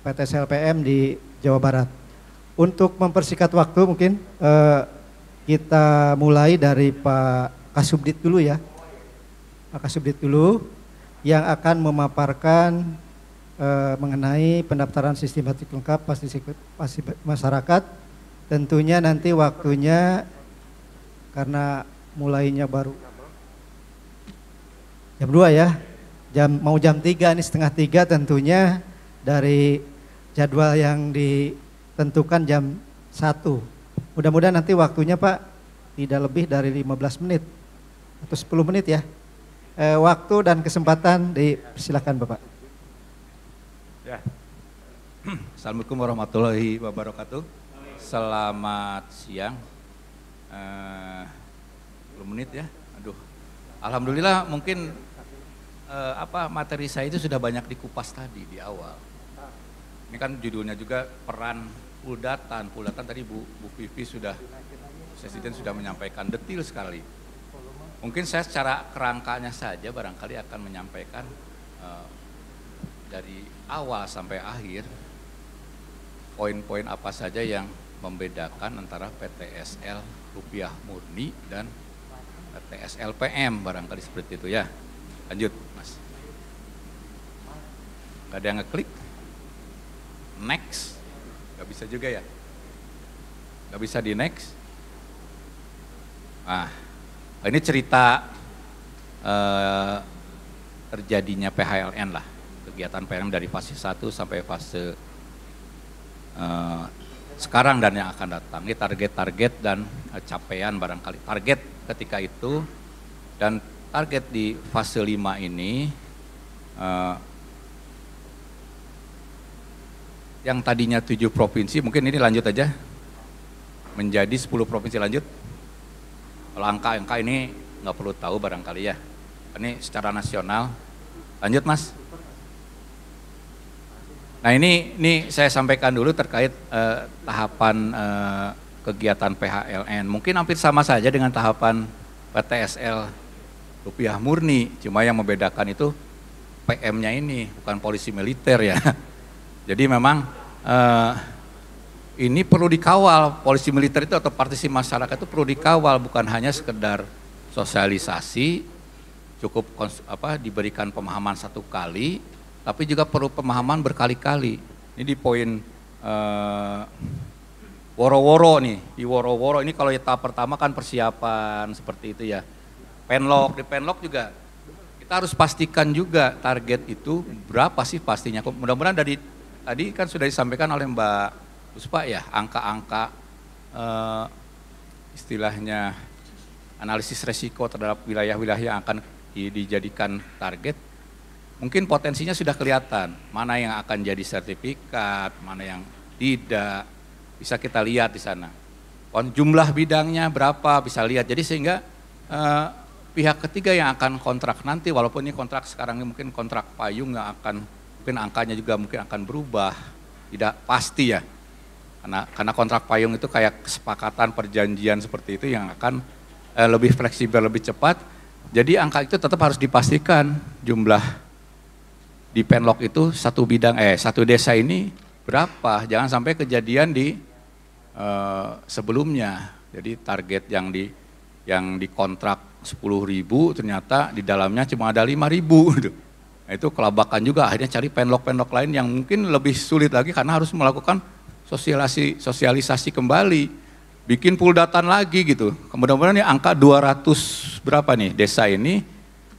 PTS LPM di Jawa Barat. Untuk mempersingkat waktu mungkin kita mulai dari Pak Kasubdit dulu ya. Pak Kasubdit dulu yang akan memaparkan mengenai pendaftaran sistematik lengkap pasti masyarakat. Tentunya nanti waktunya karena mulainya baru jam 2 ya. Mau jam 3 ini setengah 3 tentunya dari jadwal yang ditentukan jam 1. Mudah-mudahan nanti waktunya Pak tidak lebih dari 15 menit atau 10 menit ya. Waktu dan kesempatan dipersilakan Bapak. Ya. Assalamualaikum warahmatullahi wabarakatuh. Selamat siang. 10 menit ya. Aduh. Alhamdulillah mungkin materi saya itu sudah banyak dikupas tadi di awal. Ini kan judulnya juga peran Puldatan. Puldatan tadi Bu Vivi Presiden sudah menyampaikan detail sekali. Mungkin saya secara kerangkanya saja barangkali akan menyampaikan dari awal sampai akhir poin-poin apa saja yang membedakan antara PTSL rupiah murni dan PTSL PM barangkali seperti itu ya. Lanjut Mas. Gak ada yang ngeklik? Next? Gak bisa juga ya? Gak bisa di next? Nah, ini cerita terjadinya PHLN lah. Kegiatan PM dari fase 1 sampai fase sekarang dan yang akan datang. Ini target-target dan capaian barangkali. Target ketika itu dan target di fase 5 ini yang tadinya 7 provinsi, mungkin ini lanjut aja, menjadi 10 provinsi lanjut. Kalau angka ini nggak perlu tahu barangkali ya. Ini secara nasional. Lanjut Mas. Nah ini saya sampaikan dulu terkait tahapan kegiatan PHLN. Mungkin hampir sama saja dengan tahapan PTSL rupiah murni, cuma yang membedakan itu PM-nya ini, bukan polisi militer ya. Jadi memang ini perlu dikawal, polisi militer itu atau partisi masyarakat itu perlu dikawal, bukan hanya sekedar sosialisasi, cukup diberikan pemahaman satu kali, tapi juga perlu pemahaman berkali-kali. Ini di poin woro-woro nih, di woro-woro ini kalau tahap pertama kan persiapan seperti itu ya. Di penlok juga kita harus pastikan juga target itu berapa sih pastinya. Mudah-mudahan tadi kan sudah disampaikan oleh Mbak Puspa ya, angka-angka istilahnya analisis resiko terhadap wilayah-wilayah yang akan dijadikan target. Mungkin potensinya sudah kelihatan, mana yang akan jadi sertifikat, mana yang tidak, bisa kita lihat di sana. Jumlah bidangnya berapa bisa lihat, jadi sehingga pihak ketiga yang akan kontrak nanti, walaupun ini kontrak sekarang ini mungkin kontrak payung yang akan, mungkin angkanya juga mungkin akan berubah, tidak pasti ya. Karena kontrak payung itu kayak kesepakatan perjanjian seperti itu yang akan lebih fleksibel, lebih cepat. Jadi angka itu tetap harus dipastikan jumlah di penlok itu satu desa ini berapa, jangan sampai kejadian di sebelumnya. Jadi target yang dikontrak 10.000 ternyata di dalamnya cuma ada 5.000 gitu. Nah, itu kelabakan juga, akhirnya cari penlok-penlok lain yang mungkin lebih sulit lagi karena harus melakukan sosialisasi kembali, bikin puldatan lagi gitu. Kemudian ini angka 200 berapa nih desa ini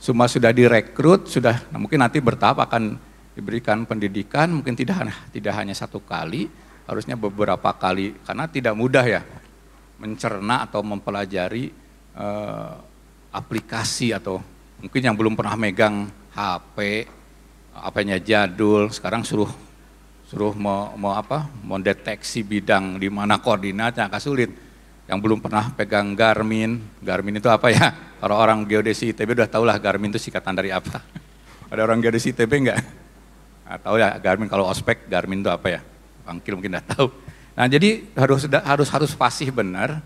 semua sudah direkrut, mungkin nanti bertahap akan diberikan pendidikan, mungkin tidak hanya satu kali, harusnya beberapa kali, karena tidak mudah ya mencerna atau mempelajari aplikasi atau mungkin yang belum pernah megang HP, apanya jadul, sekarang suruh mendeteksi bidang di mana koordinatnya agak sulit. Yang belum pernah pegang Garmin itu apa ya? Kalau orang geodesi ITB udah tahu lah Garmin itu singkatan dari apa. Ada orang geodesi ITB enggak? Nah, tahu ya Garmin, kalau ospek Garmin itu apa ya? Bangkil mungkin udah tahu. Nah jadi harus fasih benar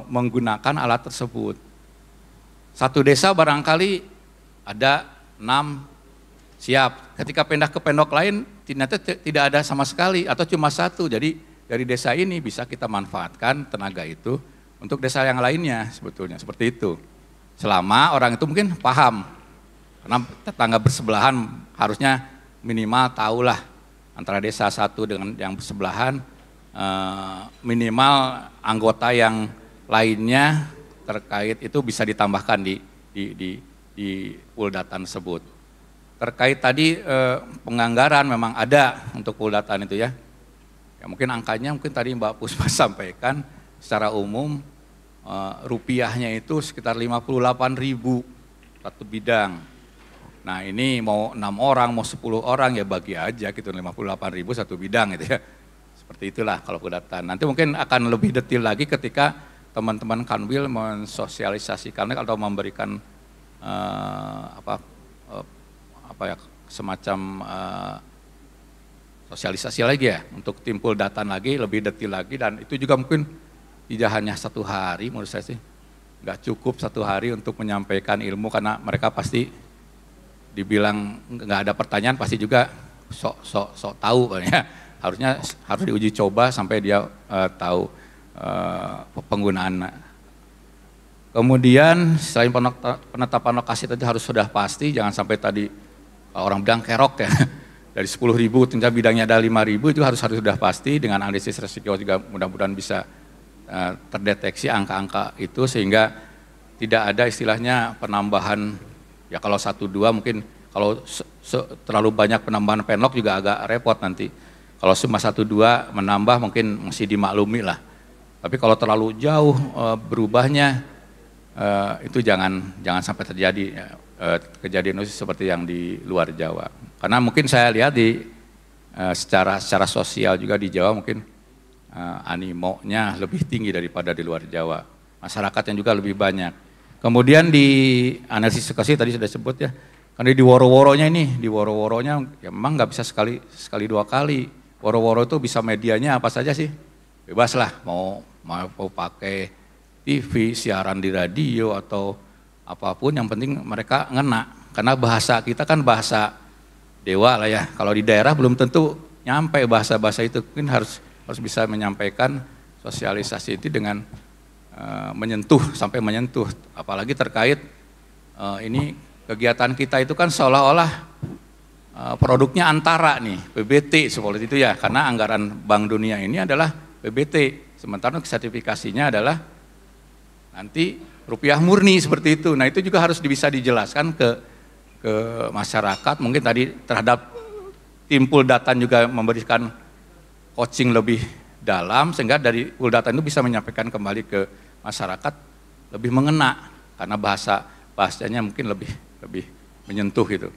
menggunakan alat tersebut. Satu desa barangkali ada 6 siap. Ketika pindah ke pendok lain ternyata tidak ada sama sekali atau cuma satu. Jadi dari desa ini bisa kita manfaatkan tenaga itu untuk desa yang lainnya sebetulnya, seperti itu. Selama orang itu mungkin paham, karena tetangga bersebelahan harusnya minimal tahulah antara desa satu dengan yang bersebelahan, minimal anggota yang lainnya terkait itu bisa ditambahkan di Puldatan tersebut. Terkait tadi penganggaran memang ada untuk Puldatan itu ya. Ya mungkin angkanya mungkin tadi Mbak Puspa sampaikan secara umum rupiahnya itu sekitar 58.000 satu bidang. Nah ini mau 6 orang, mau 10 orang ya bagi aja gitu 58.000 satu bidang gitu ya. Seperti itulah kalau Puldatan. Nanti mungkin akan lebih detail lagi ketika teman-teman Kanwil mensosialisasikan atau memberikan semacam sosialisasi lagi ya untuk tim Puldatan lagi, lebih detail lagi, dan itu juga mungkin tidak hanya 1 hari menurut saya sih, nggak cukup 1 hari untuk menyampaikan ilmu karena mereka pasti dibilang nggak ada pertanyaan pasti juga sok tahu ya. Harus diuji coba sampai dia tahu penggunaan. Kemudian selain penetapan lokasi tadi harus sudah pasti, jangan sampai tadi orang bilang kerok ya, dari 10.000 ternyata bidangnya ada 5.000, itu harus sudah pasti. Dengan analisis resiko juga mudah-mudahan bisa terdeteksi angka-angka itu sehingga tidak ada istilahnya penambahan, ya kalau 1-2 mungkin, kalau terlalu banyak penambahan penlok juga agak repot nanti. Kalau cuma 1-2 menambah mungkin masih dimaklumi lah, tapi kalau terlalu jauh berubahnya, itu jangan sampai terjadi kejadian seperti yang di luar Jawa. Karena mungkin saya lihat secara sosial juga di Jawa mungkin animonya lebih tinggi daripada di luar Jawa. Masyarakatnya juga lebih banyak. Kemudian di analisis lokasi tadi sudah sebut ya, karena di woro-woronya ya memang nggak bisa sekali 2 kali. Woro-woro itu bisa medianya apa saja sih? Bebas lah, mau pakai TV, siaran di radio atau apapun, yang penting mereka ngena. Karena bahasa kita kan bahasa dewa lah ya. Kalau di daerah belum tentu nyampe bahasa-bahasa itu, mungkin harus bisa menyampaikan sosialisasi itu dengan sampai menyentuh. Apalagi terkait ini kegiatan kita itu kan seolah-olah produknya antara nih, PBT seperti itu ya. Karena anggaran Bank Dunia ini adalah PBT, sementara sertifikasinya adalah nanti rupiah murni seperti itu. Nah itu juga harus bisa dijelaskan ke masyarakat. Mungkin tadi terhadap tim Puldatan juga memberikan coaching lebih dalam sehingga dari Puldatan itu bisa menyampaikan kembali ke masyarakat lebih mengena karena bahasanya mungkin lebih menyentuh gitu.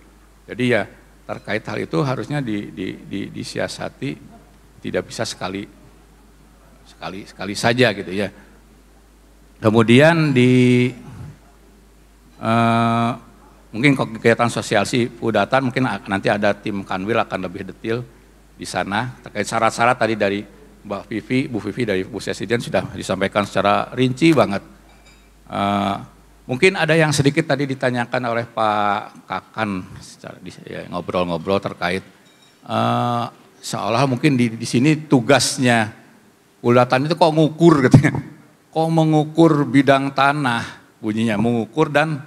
Jadi ya terkait hal itu harusnya disiasati, tidak bisa sekali saja gitu ya. Kemudian mungkin kegiatan sosialisasi Puldatan mungkin nanti ada tim Kanwil akan lebih detail di sana terkait syarat-syarat tadi dari Bu Vivi dari Bu Presiden sudah disampaikan secara rinci banget. Mungkin ada yang sedikit tadi ditanyakan oleh Pak Kakan ngobrol-ngobrol terkait seolah mungkin di sini tugasnya Puldatan itu kok ngukur katanya. Kok mengukur bidang tanah bunyinya, mengukur dan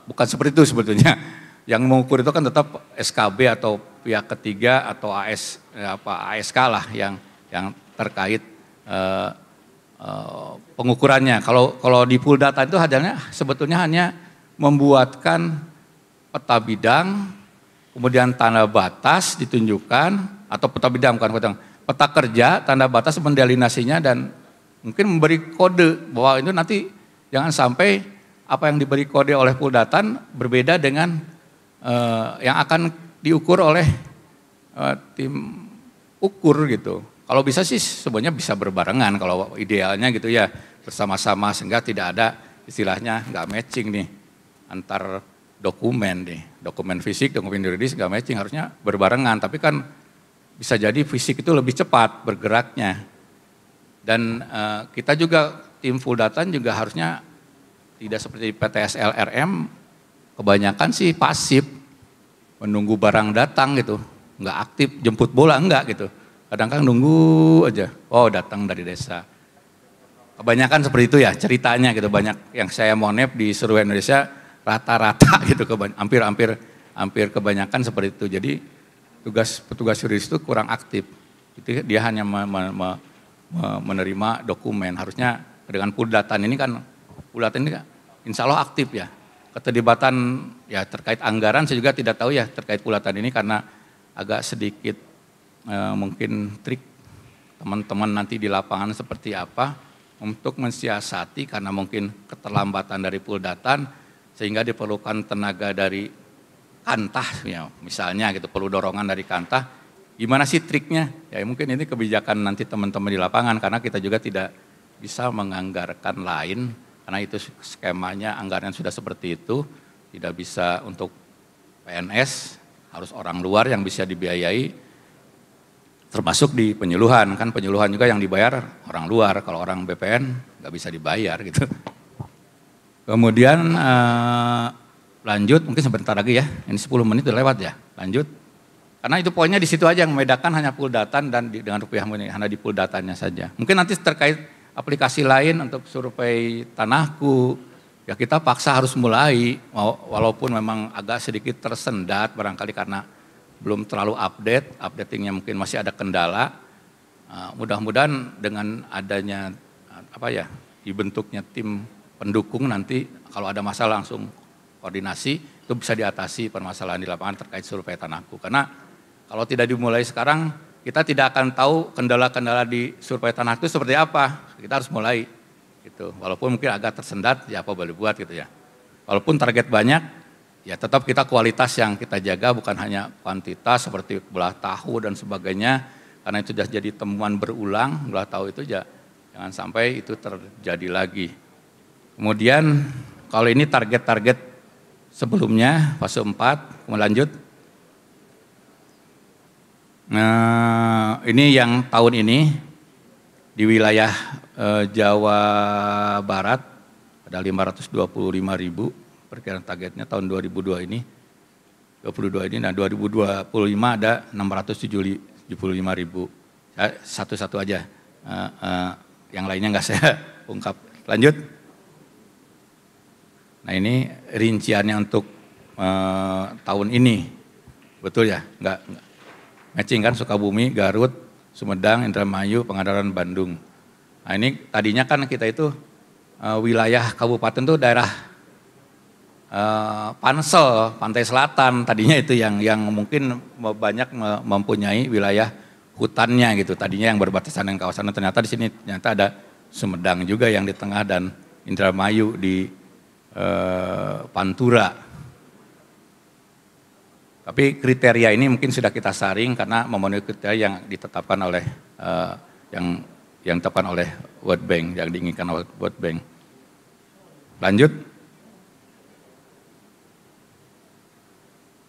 bukan seperti itu sebetulnya. Yang mengukur itu kan tetap SKB atau pihak ketiga atau ASK lah yang terkait pengukurannya. Kalau di Puldatan itu sebetulnya hanya membuatkan peta bidang, kemudian tanda batas ditunjukkan, atau peta bidang bukan peta kerja, tanda batas mendelinasinya, dan mungkin memberi kode bahwa itu nanti jangan sampai apa yang diberi kode oleh Puldatan berbeda dengan yang akan diukur oleh tim ukur gitu. Kalau bisa sih sebenarnya bisa berbarengan kalau idealnya gitu ya, bersama-sama sehingga tidak ada istilahnya nggak matching nih antar dokumen nih, dokumen fisik, dokumen yuridis nggak matching, harusnya berbarengan. Tapi kan bisa jadi fisik itu lebih cepat bergeraknya. Dan kita juga tim Puldatan juga harusnya tidak seperti PTS LRM, kebanyakan sih pasif menunggu barang datang gitu. nggak aktif jemput bola, enggak gitu. Kadang-kadang nunggu aja, oh datang dari desa. Kebanyakan seperti itu ya ceritanya gitu, banyak yang saya monep di seluruh Indonesia rata-rata gitu, hampir kebanyakan seperti itu. Jadi petugas yuridis itu kurang aktif, itu dia hanya menerima dokumen. Harusnya dengan Puldatan ini kan insya Allah aktif ya. Keterlibatan ya terkait anggaran saya juga tidak tahu ya terkait Puldatan ini, karena agak sedikit mungkin trik teman-teman nanti di lapangan seperti apa untuk mensiasati, karena mungkin keterlambatan dari Puldatan sehingga diperlukan tenaga dari Kantah ya, misalnya gitu, perlu dorongan dari Kantah. Gimana sih triknya? Ya mungkin ini kebijakan nanti teman-teman di lapangan, karena kita juga tidak bisa menganggarkan lain, karena itu skemanya anggaran sudah seperti itu, tidak bisa untuk PNS, harus orang luar yang bisa dibiayai. Termasuk di penyuluhan, kan penyuluhan juga yang dibayar orang luar, kalau orang BPN nggak bisa dibayar gitu. Kemudian lanjut, mungkin sebentar lagi ya, ini 10 menit udah lewat ya, lanjut. Karena itu poinnya di situ aja, yang membedakan hanya Puldatan dan dengan rupiah murni, hanya di Puldatannya saja. Mungkin nanti terkait aplikasi lain untuk survei tanahku, ya kita paksa harus mulai, walaupun memang agak sedikit tersendat barangkali karena belum terlalu updatingnya mungkin masih ada kendala. Mudah-mudahan dengan adanya dibentuknya tim pendukung nanti kalau ada masalah langsung koordinasi, itu bisa diatasi permasalahan di lapangan terkait survei tanahku. Karena kalau tidak dimulai sekarang, kita tidak akan tahu kendala-kendala di survei tanah itu seperti apa. Kita harus mulai gitu. Walaupun mungkin agak tersendat, ya apa boleh buat gitu ya. Walaupun target banyak, ya tetap kita kualitas yang kita jaga, bukan hanya kuantitas seperti belah tahu dan sebagainya, karena itu sudah jadi temuan berulang, belah tahu itu jangan sampai itu terjadi lagi. Kemudian kalau ini target-target sebelumnya, fase 4, kemudian lanjut. Nah, ini yang tahun ini di wilayah Jawa Barat ada 525.000. Perkiraan targetnya tahun 2022 ini, nah 2025 ada 675.000. Satu-satu aja, yang lainnya nggak saya ungkap. Lanjut. Nah ini rinciannya untuk tahun ini, betul ya? Nggak matching kan, Sukabumi, Garut, Sumedang, Indramayu, Pangandaran, Bandung. Nah ini tadinya kan kita itu wilayah kabupaten tuh daerah Pansel, Pantai Selatan, tadinya itu yang mungkin banyak mempunyai wilayah hutannya gitu. Tadinya yang berbatasan dengan kawasan, ternyata di sini ternyata ada Sumedang juga yang di tengah dan Indramayu di Pantura. Tapi kriteria ini mungkin sudah kita saring karena memenuhi kriteria yang ditetapkan oleh yang ditetapkan oleh World Bank, yang diinginkan oleh World Bank. Lanjut.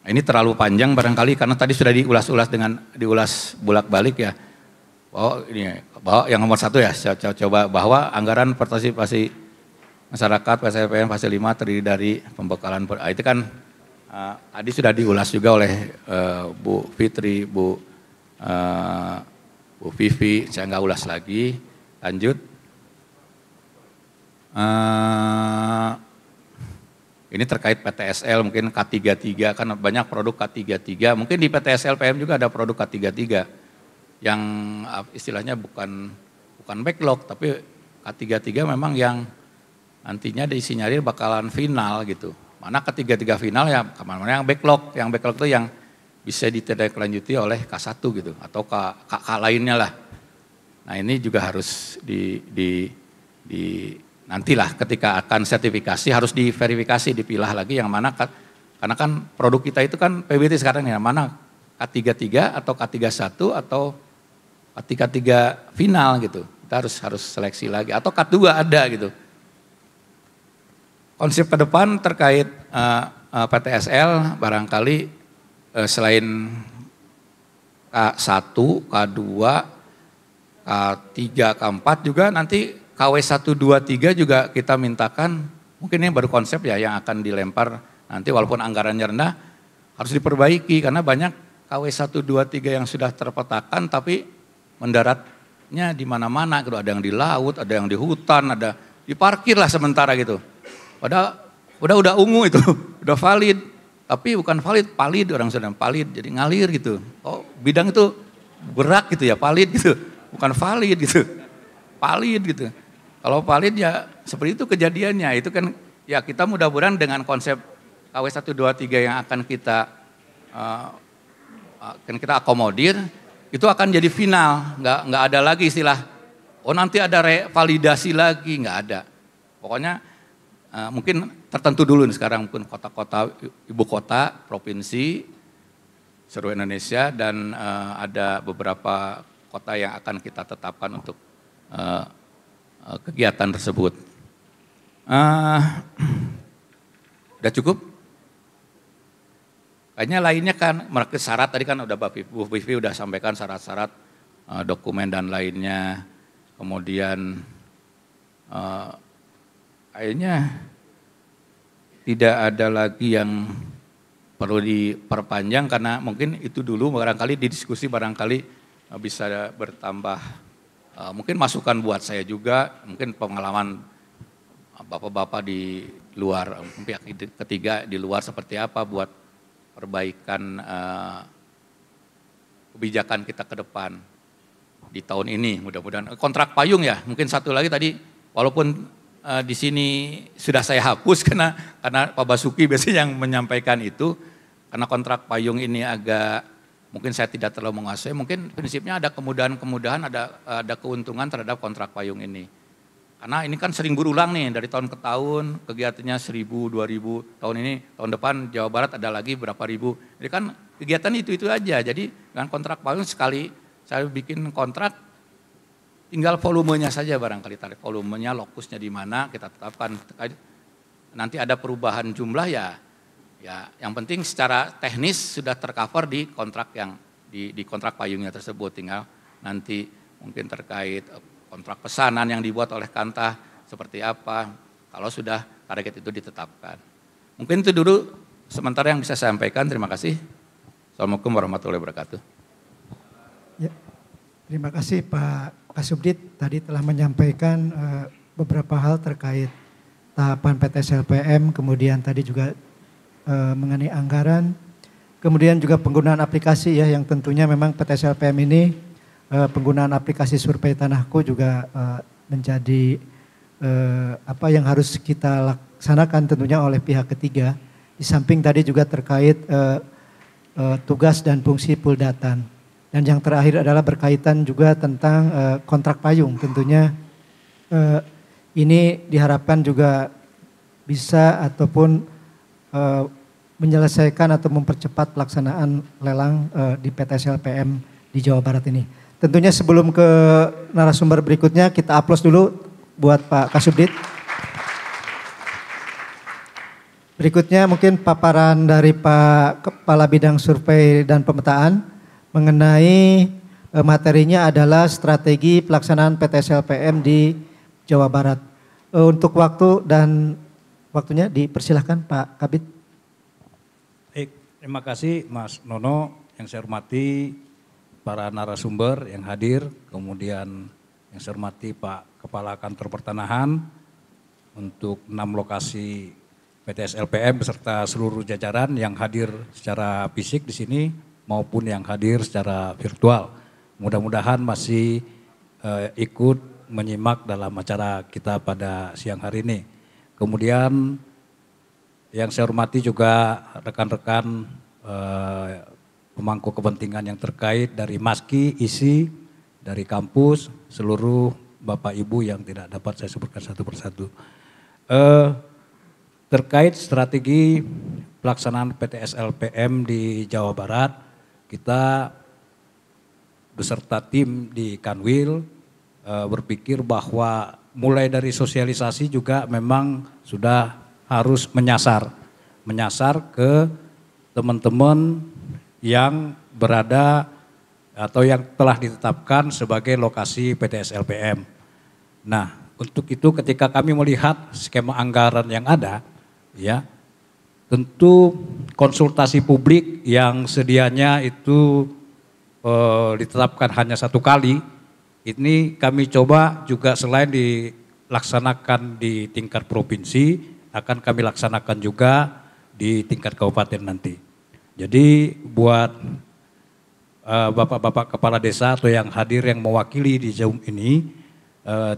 Ini terlalu panjang barangkali karena tadi sudah diulas bolak-balik ya. Bahwa yang nomor 1 ya, saya coba bahwa anggaran partisipasi masyarakat PSPM fase 5 terdiri dari pembekalan, itu kan tadi sudah diulas juga oleh Bu Fitri, Bu Vivi, saya nggak ulas lagi. Lanjut. Ini terkait PTSL mungkin K33, kan banyak produk K33, mungkin di PTSL PM juga ada produk K33 yang istilahnya bukan backlog, tapi K33 memang yang nantinya disinyalir bakalan final gitu. Mana K33 final ya, kemana-mana yang backlog itu yang bisa ditindaklanjuti oleh K1 gitu, atau K lainnya lah. Nah ini juga harus nantilah ketika akan sertifikasi harus diverifikasi, dipilah lagi yang mana, karena kan produk kita itu kan PBT sekarang ya, mana K33 atau K31 atau K33 final gitu. Kita harus seleksi lagi, atau K2 ada gitu. Konsep ke depan terkait PTSL barangkali selain K1, K2, K3, K4 juga nanti KW1, 2, 3 juga kita mintakan, mungkin ini baru konsep ya yang akan dilempar nanti, walaupun anggarannya rendah harus diperbaiki karena banyak KW 1, 2, 3 yang sudah terpetakan tapi mendaratnya di mana-mana gitu. Ada yang di laut, ada yang di hutan, ada diparkir lah sementara gitu. Padahal udah ungu itu, udah valid. Tapi bukan valid, palid orang sedang palid, jadi ngalir gitu. Oh bidang itu gerak gitu ya, palid gitu. Bukan valid gitu, palid gitu. Kalau valid ya seperti itu kejadiannya. Itu kan ya kita mudah-mudahan dengan konsep KW 1, 2, 3 yang akan kita akomodir, itu akan jadi final. Nggak ada lagi istilah, oh nanti ada revalidasi lagi, nggak ada. Pokoknya mungkin tertentu dulu nih sekarang, mungkin kota-kota, ibu kota, provinsi, seluruh Indonesia, dan ada beberapa kota yang akan kita tetapkan untuk kegiatan tersebut. Udah cukup? Kayaknya lainnya kan, mereka syarat tadi kan udah Bu Vivi udah sampaikan syarat-syarat dokumen dan lainnya. Kemudian kayaknya tidak ada lagi yang perlu diperpanjang karena mungkin itu dulu barangkali di diskusi barangkali bisa bertambah. Mungkin masukan buat saya juga, mungkin pengalaman bapak-bapak di luar, pihak ketiga di luar seperti apa buat perbaikan kebijakan kita ke depan di tahun ini. Mudah-mudahan kontrak payung ya, mungkin satu lagi tadi walaupun di sini sudah saya hapus karena Pak Basuki biasanya yang menyampaikan itu, karena kontrak payung ini agak mungkin saya tidak terlalu menguasai, mungkin prinsipnya ada kemudahan-kemudahan, ada keuntungan terhadap kontrak payung ini. Karena ini kan sering berulang nih dari tahun ke tahun, kegiatannya 1.000, 2.000, tahun ini, tahun depan Jawa Barat ada lagi berapa ribu. Jadi kan kegiatan itu aja, jadi dengan kontrak payung sekali saya bikin kontrak, tinggal volumenya saja barangkali, tarik volumenya, lokusnya di mana kita tetapkan. Nanti ada perubahan jumlah ya yang penting secara teknis sudah tercover di kontrak yang di kontrak payungnya tersebut. Tinggal nanti mungkin terkait kontrak pesanan yang dibuat oleh Kantah seperti apa kalau sudah target itu ditetapkan. Mungkin itu dulu sementara yang bisa saya sampaikan. Terima kasih. Assalamualaikum warahmatullahi wabarakatuh. Ya, terima kasih Pak Kasubdit tadi telah menyampaikan beberapa hal terkait tahapan PTS LPM, kemudian tadi juga mengenai anggaran, kemudian juga penggunaan aplikasi ya, yang tentunya memang PTS LPM ini penggunaan aplikasi survei Tanahku juga menjadi apa yang harus kita laksanakan tentunya oleh pihak ketiga. Di samping tadi juga terkait tugas dan fungsi Puldatan. Dan yang terakhir adalah berkaitan juga tentang kontrak payung. Tentunya ini diharapkan juga bisa ataupun menyelesaikan atau mempercepat pelaksanaan lelang di PTS LPM di Jawa Barat ini. Tentunya sebelum ke narasumber berikutnya kita aplaus dulu buat Pak Kasubdit. Berikutnya mungkin paparan dari Pak Kepala Bidang Survei dan Pemetaan mengenai materinya adalah strategi pelaksanaan PTS LPM di Jawa Barat. Untuk waktu dan waktunya dipersilahkan Pak Kabid. Baik, terima kasih Mas Nono, yang saya hormati para narasumber yang hadir, kemudian yang saya hormati Pak Kepala Kantor Pertanahan untuk 6 lokasi PTS LPM beserta seluruh jajaran yang hadir secara fisik di sini maupun yang hadir secara virtual. Mudah-mudahan masih ikut menyimak dalam acara kita pada siang hari ini. Kemudian yang saya hormati juga rekan-rekan pemangku kepentingan yang terkait dari Maski, ISI, dari kampus, seluruh Bapak Ibu yang tidak dapat saya sebutkan satu persatu. Terkait strategi pelaksanaan PTS LPM di Jawa Barat, kita beserta tim di Kanwil berpikir bahwa mulai dari sosialisasi juga memang sudah harus menyasar ke teman-teman yang berada atau yang telah ditetapkan sebagai lokasi PTS LPM. Nah, untuk itu ketika kami melihat skema anggaran yang ada, ya, tentu konsultasi publik yang sedianya itu ditetapkan hanya 1 kali, ini kami coba juga selain dilaksanakan di tingkat provinsi, akan kami laksanakan juga di tingkat kabupaten nanti. Jadi buat bapak-bapak kepala desa atau yang hadir yang mewakili di Zoom ini,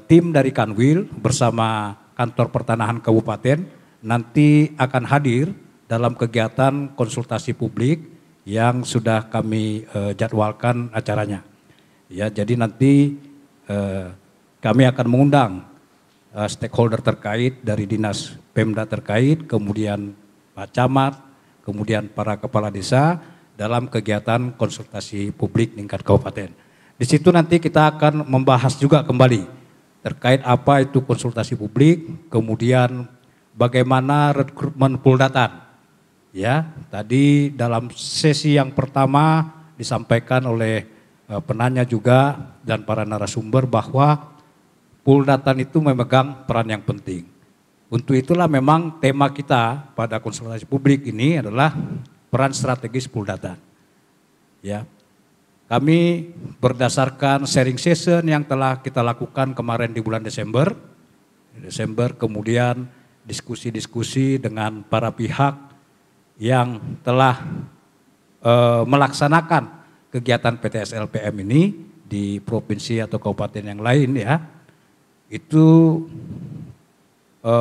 tim dari Kanwil bersama kantor pertanahan kabupaten nanti akan hadir dalam kegiatan konsultasi publik yang sudah kami jadwalkan acaranya. Ya, jadi nanti kami akan mengundang stakeholder terkait dari dinas Pemda terkait, kemudian Pak Camat, kemudian para kepala desa dalam kegiatan konsultasi publik tingkat kabupaten. Di situ nanti kita akan membahas juga kembali terkait apa itu konsultasi publik, kemudian bagaimana rekrutmen Puldatan. Ya, tadi dalam sesi yang pertama disampaikan oleh penanya juga dan para narasumber bahwa Puldatan itu memegang peran yang penting. Untuk itulah memang tema kita pada konsultasi publik ini adalah peran strategis Puldatan. Ya, kami berdasarkan sharing session yang telah kita lakukan kemarin di bulan Desember, kemudian diskusi-diskusi dengan para pihak yang telah melaksanakan kegiatan PTS-LPM ini di provinsi atau kabupaten yang lain ya, itu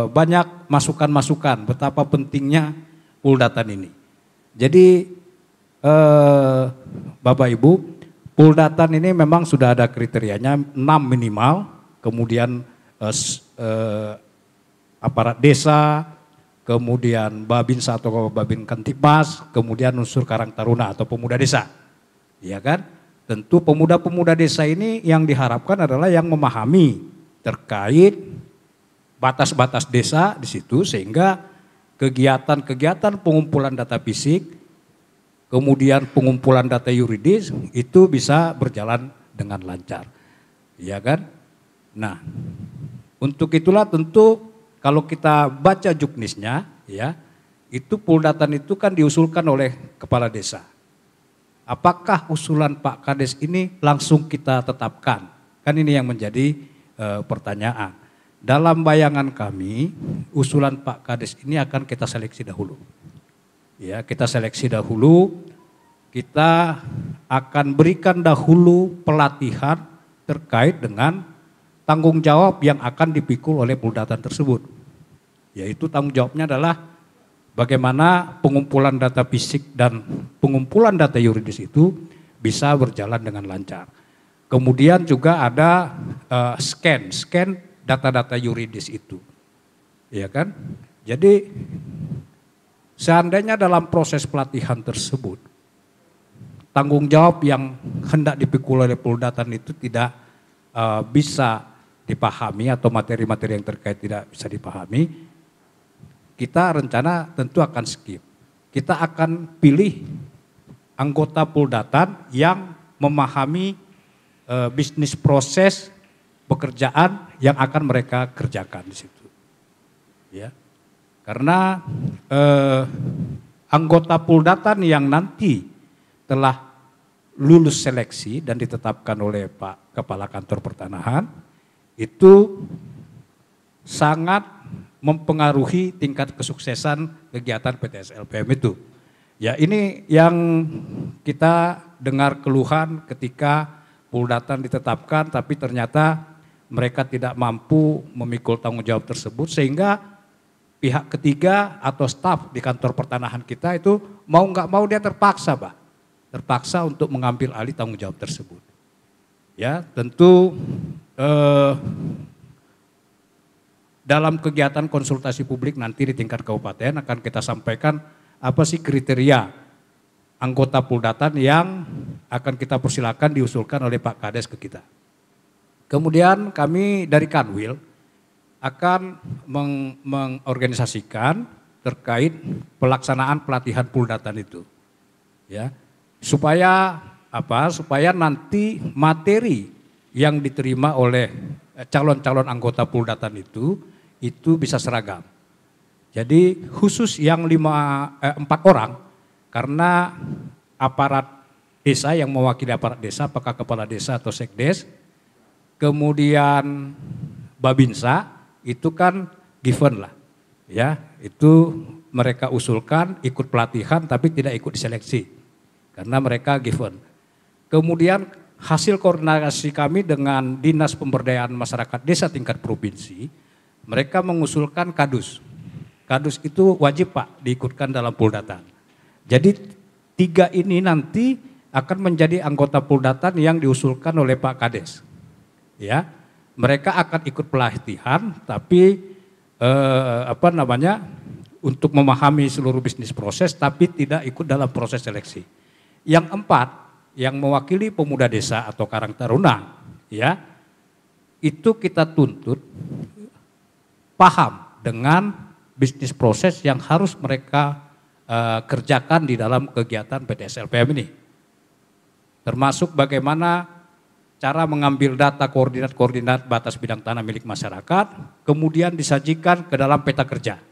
banyak masukan-masukan betapa pentingnya Puldatan ini. Jadi Bapak Ibu, Puldatan ini memang sudah ada kriterianya 6 minimal, kemudian aparat desa, kemudian Babinsa atau Babin Kantipmas, kemudian unsur Karang Taruna atau pemuda desa. Ya kan? Tentu pemuda-pemuda desa ini yang diharapkan adalah yang memahami terkait batas-batas desa di situ sehingga kegiatan-kegiatan pengumpulan data fisik, kemudian pengumpulan data yuridis itu bisa berjalan dengan lancar. Ya kan? Nah, untuk itulah tentu kalau kita baca juknisnya ya, itu Puldatan itu kan diusulkan oleh kepala desa. Apakah usulan Pak Kades ini langsung kita tetapkan? Kan ini yang menjadi pertanyaan. Dalam bayangan kami, usulan Pak Kades ini akan kita seleksi dahulu. Ya, kita seleksi dahulu, kita akan berikan dahulu pelatihan terkait dengan tanggung jawab yang akan dipikul oleh Puldatan tersebut. Yaitu tanggung jawabnya adalah bagaimana pengumpulan data fisik dan pengumpulan data yuridis itu bisa berjalan dengan lancar. Kemudian juga ada scan data-data yuridis itu. Ya kan? Jadi seandainya dalam proses pelatihan tersebut tanggung jawab yang hendak dipikul oleh Puldatan itu tidak bisa dipahami atau materi-materi yang terkait tidak bisa dipahami, kita rencana tentu akan skip. Kita akan pilih anggota Puldatan yang memahami bisnis proses pekerjaan yang akan mereka kerjakan di situ. Ya. Karena anggota Puldatan yang nanti telah lulus seleksi dan ditetapkan oleh Pak Kepala Kantor Pertanahan itu sangat mempengaruhi tingkat kesuksesan kegiatan PTS-LPM itu. Ya, ini yang kita dengar keluhan ketika Puldatan ditetapkan tapi ternyata mereka tidak mampu memikul tanggung jawab tersebut sehingga pihak ketiga atau staf di kantor pertanahan kita itu mau nggak mau dia terpaksa untuk mengambil alih tanggung jawab tersebut. Ya, tentu dalam kegiatan konsultasi publik nanti di tingkat kabupaten akan kita sampaikan apa sih kriteria anggota Puldatan yang akan kita persilakan diusulkan oleh Pak Kades ke kita. Kemudian kami dari Kanwil akan mengorganisasikan terkait pelaksanaan pelatihan Puldatan itu. Ya, supaya apa? Supaya nanti materi yang diterima oleh calon-calon anggota Puldatan itu bisa seragam. Jadi khusus yang 4 orang, karena aparat desa yang mewakili aparat desa, apakah kepala desa atau sekdes, kemudian Babinsa, itu kan given lah. Ya, itu mereka usulkan ikut pelatihan tapi tidak ikut diseleksi, karena mereka given. Kemudian hasil koordinasi kami dengan Dinas Pemberdayaan Masyarakat Desa tingkat provinsi, mereka mengusulkan kadus. Kadus itu wajib Pak diikutkan dalam Puldatan. Jadi 3 ini nanti akan menjadi anggota Puldatan yang diusulkan oleh Pak Kades. Ya, mereka akan ikut pelatihan tapi untuk memahami seluruh bisnis proses tapi tidak ikut dalam proses seleksi. Yang 4 yang mewakili pemuda desa atau Karang Taruna, ya, itu kita tuntut paham dengan bisnis proses yang harus mereka kerjakan di dalam kegiatan PTS LPM ini. Termasuk bagaimana cara mengambil data koordinat-koordinat batas bidang tanah milik masyarakat, kemudian disajikan ke dalam peta kerja.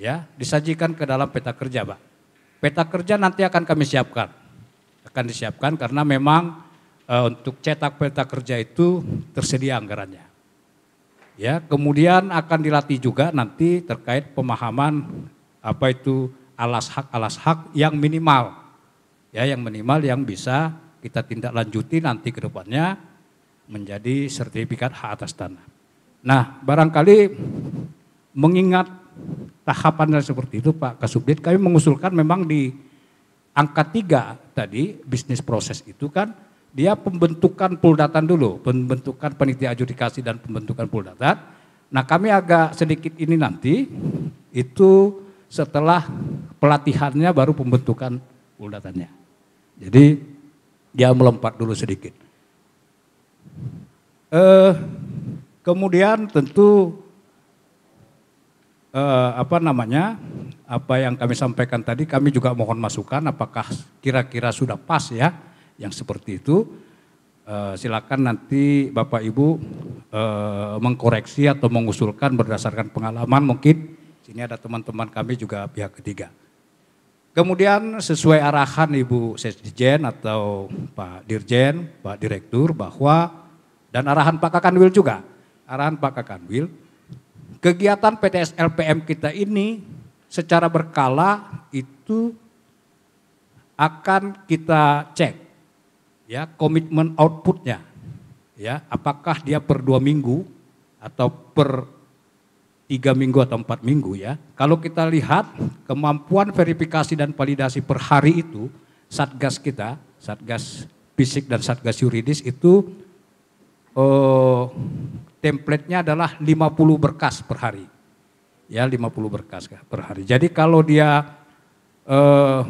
Ya, disajikan ke dalam peta kerja, Pak. Peta kerja nanti akan kami siapkan. Akan disiapkan karena memang untuk cetak peta kerja itu tersedia anggarannya. Ya, kemudian akan dilatih juga nanti terkait pemahaman apa itu alas hak yang minimal. Ya, yang minimal yang bisa kita tindak lanjuti nanti ke depannya menjadi sertifikat hak atas tanah. Nah, barangkali mengingat tahapannya seperti itu Pak Kasubdit, kami mengusulkan memang di angka 3 tadi bisnis proses itu kan dia pembentukan Puldatan dulu, pembentukan panitia adjudikasi dan pembentukan Puldatan. Nah, kami agak sedikit ini nanti itu setelah pelatihannya baru pembentukan Puldatannya. Jadi dia melompat dulu sedikit. Kemudian tentu apa yang kami sampaikan tadi kami juga mohon masukan apakah kira-kira sudah pas ya yang seperti itu. Silakan nanti Bapak Ibu mengkoreksi atau mengusulkan berdasarkan pengalaman, mungkin sini ada teman-teman kami juga pihak ketiga. Kemudian sesuai arahan Ibu Sekjen atau Pak Dirjen, Pak Direktur bahwa dan arahan Pak Kakanwil juga, arahan Pak Kakanwil, kegiatan PTS LPM kita ini secara berkala itu akan kita cek ya komitmen outputnya, ya apakah dia per 2 minggu atau per 3 minggu atau 4 minggu ya. Kalau kita lihat kemampuan verifikasi dan validasi per hari itu Satgas kita, Satgas Fisik dan Satgas Yuridis itu template-nya adalah 50 berkas per hari. Ya 50 berkas per hari. Jadi kalau dia 12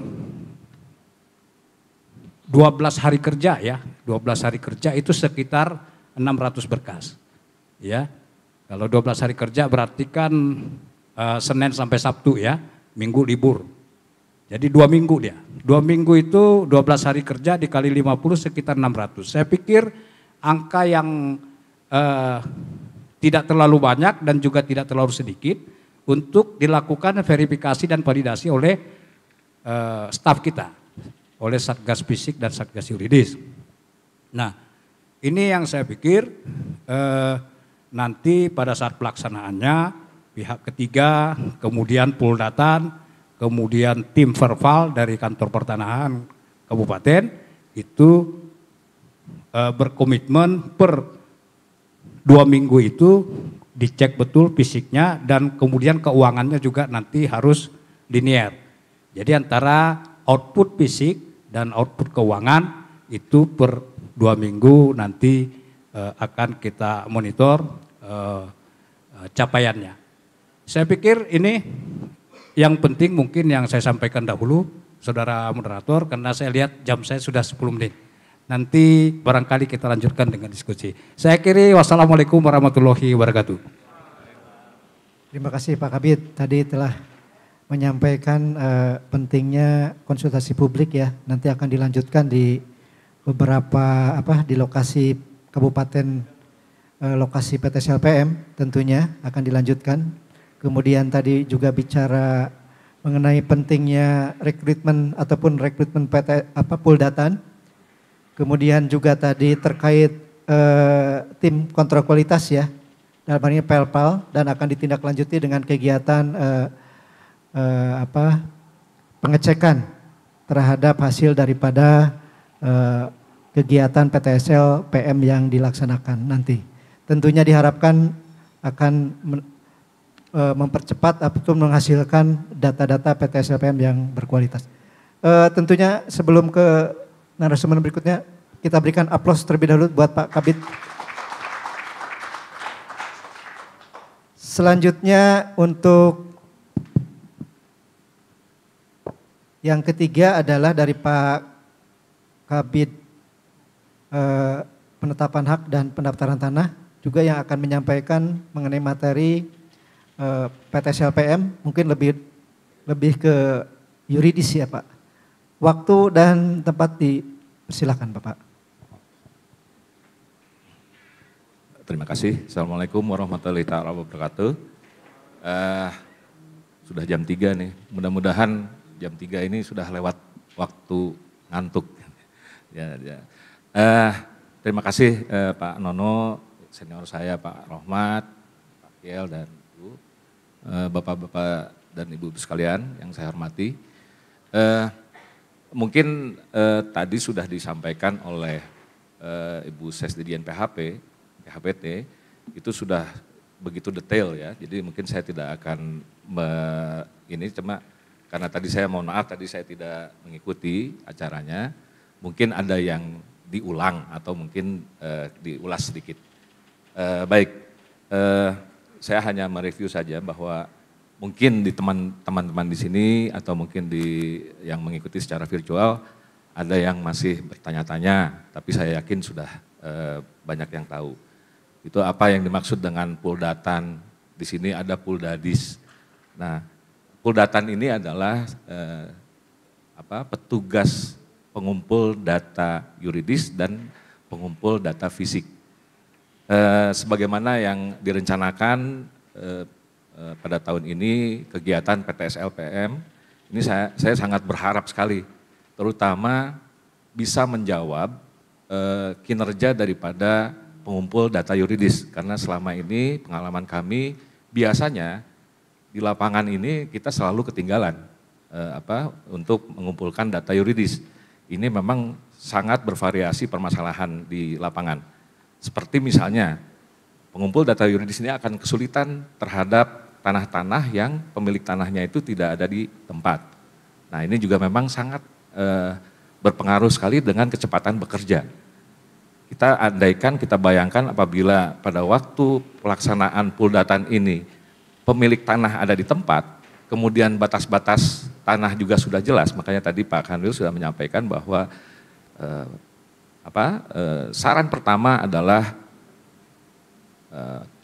hari kerja ya, 12 hari kerja itu sekitar 600 berkas. Ya. Kalau 12 hari kerja berarti kan Senin sampai Sabtu ya, Minggu libur. Jadi 2 minggu dia. 2 minggu itu 12 hari kerja dikali 50 sekitar 600. Saya pikir angka yang tidak terlalu banyak dan juga tidak terlalu sedikit untuk dilakukan verifikasi dan validasi oleh staf kita, oleh Satgas Fisik dan Satgas Yuridis. Nah, ini yang saya pikir nanti pada saat pelaksanaannya pihak ketiga, kemudian Puldatan, kemudian tim verbal dari kantor pertanahan kabupaten itu berkomitmen per 2 minggu itu dicek betul fisiknya dan kemudian keuangannya juga nanti harus linear. Jadi antara output fisik dan output keuangan itu per 2 minggu nanti akan kita monitor capaiannya. Saya pikir ini yang penting mungkin yang saya sampaikan dahulu, Saudara Moderator, karena saya lihat jam saya sudah 10 menit. Nanti barangkali kita lanjutkan dengan diskusi. Saya akhiri, wassalamualaikum warahmatullahi wabarakatuh. Terima kasih Pak Kabid, tadi telah menyampaikan pentingnya konsultasi publik ya. Nanti akan dilanjutkan di beberapa di lokasi kabupaten, lokasi PTS LPM tentunya akan dilanjutkan. kemudian tadi juga bicara mengenai pentingnya rekrutmen ataupun rekrutmen PT Puldatan. Kemudian juga tadi terkait tim kontrol kualitas ya, dalam hal ini PELPAL, dan akan ditindaklanjuti dengan kegiatan pengecekan terhadap hasil daripada kegiatan PTSL PM yang dilaksanakan nanti. Tentunya diharapkan akan mempercepat atau menghasilkan data-data PTSL PM yang berkualitas. Tentunya sebelum ke narasumber berikutnya, kita berikan aplaus terlebih dahulu buat Pak Kabid. Selanjutnya untuk yang ketiga adalah dari Pak Kabid penetapan hak dan pendaftaran tanah, juga yang akan menyampaikan mengenai materi PTSLPM, mungkin lebih ke yuridis ya Pak. Waktu dan tempat dipersilakan Bapak. Terima kasih. Assalamualaikum warahmatullahi wabarakatuh. Sudah jam 3 nih, mudah-mudahan jam 3 ini sudah lewat waktu ngantuk. Ya. Terima kasih Pak Nono, senior saya Pak Rohmat, Pak Kiel dan Ibu, Bapak-bapak dan Ibu sekalian yang saya hormati. Mungkin tadi sudah disampaikan oleh Ibu Sesdidian PHPT, itu sudah begitu detail ya, jadi mungkin saya tidak akan ini cuma karena tadi saya mohon maaf tadi saya tidak mengikuti acaranya, mungkin ada yang diulang atau mungkin diulas sedikit. Baik, saya hanya mereview saja bahwa mungkin di teman-teman di sini atau mungkin yang mengikuti secara virtual ada yang masih bertanya-tanya, tapi saya yakin sudah banyak yang tahu. Itu apa yang dimaksud dengan Puldatan? Di sini ada Puldadis. Nah, Puldatan ini adalah petugas pengumpul data yuridis dan pengumpul data fisik. Sebagaimana yang direncanakan pada tahun ini kegiatan PTSLPM, ini saya sangat berharap sekali, terutama bisa menjawab kinerja daripada pengumpul data yuridis, karena selama ini pengalaman kami biasanya di lapangan ini kita selalu ketinggalan untuk mengumpulkan data yuridis. Ini memang sangat bervariasi permasalahan di lapangan. Seperti misalnya pengumpul data yuridis ini akan kesulitan terhadap tanah-tanah yang pemilik tanahnya itu tidak ada di tempat. Nah ini juga memang sangat berpengaruh sekali dengan kecepatan bekerja. Kita andaikan, kita bayangkan apabila pada waktu pelaksanaan Puldatan ini pemilik tanah ada di tempat, kemudian batas-batas tanah juga sudah jelas, makanya tadi Pak Kanwil sudah menyampaikan bahwa saran pertama adalah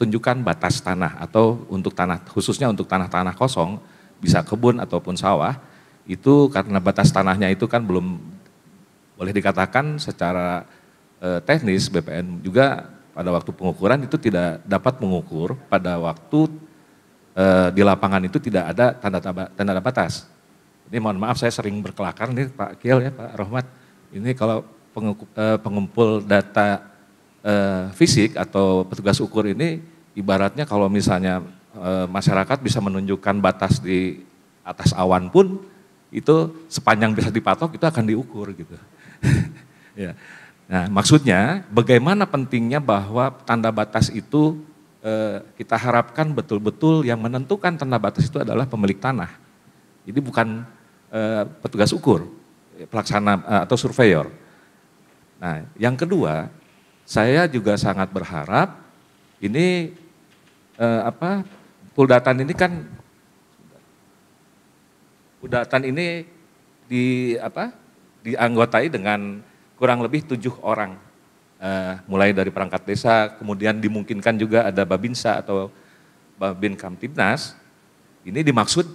tunjukkan batas tanah atau untuk tanah, khususnya untuk tanah-tanah kosong, bisa kebun ataupun sawah, itu karena batas tanahnya itu kan belum boleh dikatakan secara teknis BPN juga pada waktu pengukuran itu tidak dapat mengukur pada waktu di lapangan itu tidak ada tanda batas. Ini mohon maaf saya sering berkelakar nih Pak Kiel ya Pak Rohmat. Ini kalau pengumpul data fisik atau petugas ukur ini ibaratnya kalau misalnya masyarakat bisa menunjukkan batas di atas awan pun itu sepanjang bisa dipatok itu akan diukur gitu. Ya. Nah maksudnya bagaimana pentingnya bahwa tanda batas itu kita harapkan betul-betul yang menentukan tanda batas itu adalah pemilik tanah. Jadi bukan petugas ukur, pelaksana atau surveyor. Nah yang kedua saya juga sangat berharap ini Puldatan ini kan Puldatan ini dianggotai dengan kurang lebih 7 orang, mulai dari perangkat desa, kemudian dimungkinkan juga ada Babinsa atau Babin Kamtibnas. Ini dimaksud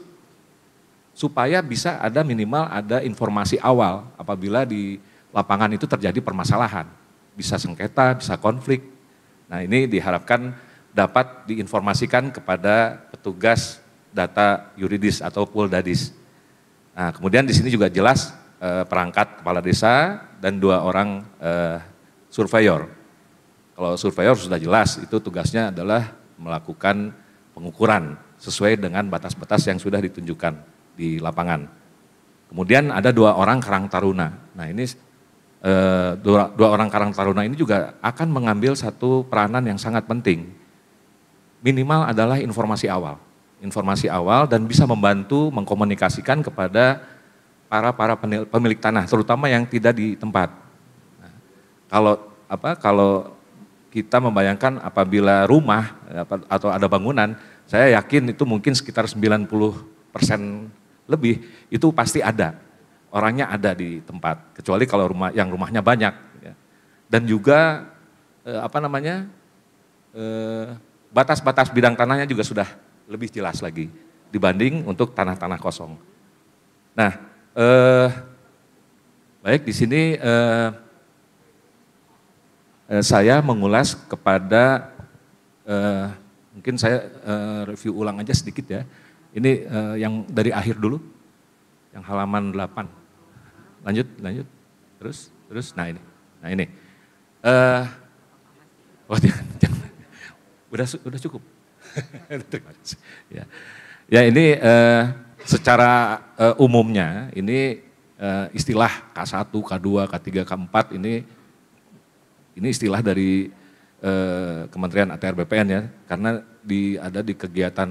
supaya bisa ada minimal ada informasi awal apabila di lapangan itu terjadi permasalahan, bisa sengketa, bisa konflik. Nah ini diharapkan dapat diinformasikan kepada petugas data yuridis atau pool dadis. Nah, kemudian di sini juga jelas perangkat kepala desa dan 2 orang surveyor. Kalau surveyor sudah jelas, itu tugasnya adalah melakukan pengukuran sesuai dengan batas-batas yang sudah ditunjukkan di lapangan. Kemudian ada 2 orang karang taruna. Nah ini 2 orang karang taruna ini juga akan mengambil satu peranan yang sangat penting. Minimal adalah informasi awal dan bisa membantu mengkomunikasikan kepada para pemilik tanah, terutama yang tidak di tempat. Nah, kalau kita membayangkan apabila rumah atau ada bangunan, saya yakin itu mungkin sekitar 90% lebih itu pasti ada, orangnya ada di tempat. Kecuali kalau rumahnya banyak. Ya. Dan juga batas-batas bidang tanahnya juga sudah lebih jelas lagi dibanding untuk tanah-tanah kosong. Nah, baik di sini saya mengulas kepada mungkin saya review ulang aja sedikit ya. Ini yang dari akhir dulu, yang halaman 8. Lanjut, terus. Nah ini. Jangan. Udah cukup. Ya ini secara umumnya ini istilah K1, K2, K3, K4 ini istilah dari Kementerian ATR BPN ya, karena ada di kegiatan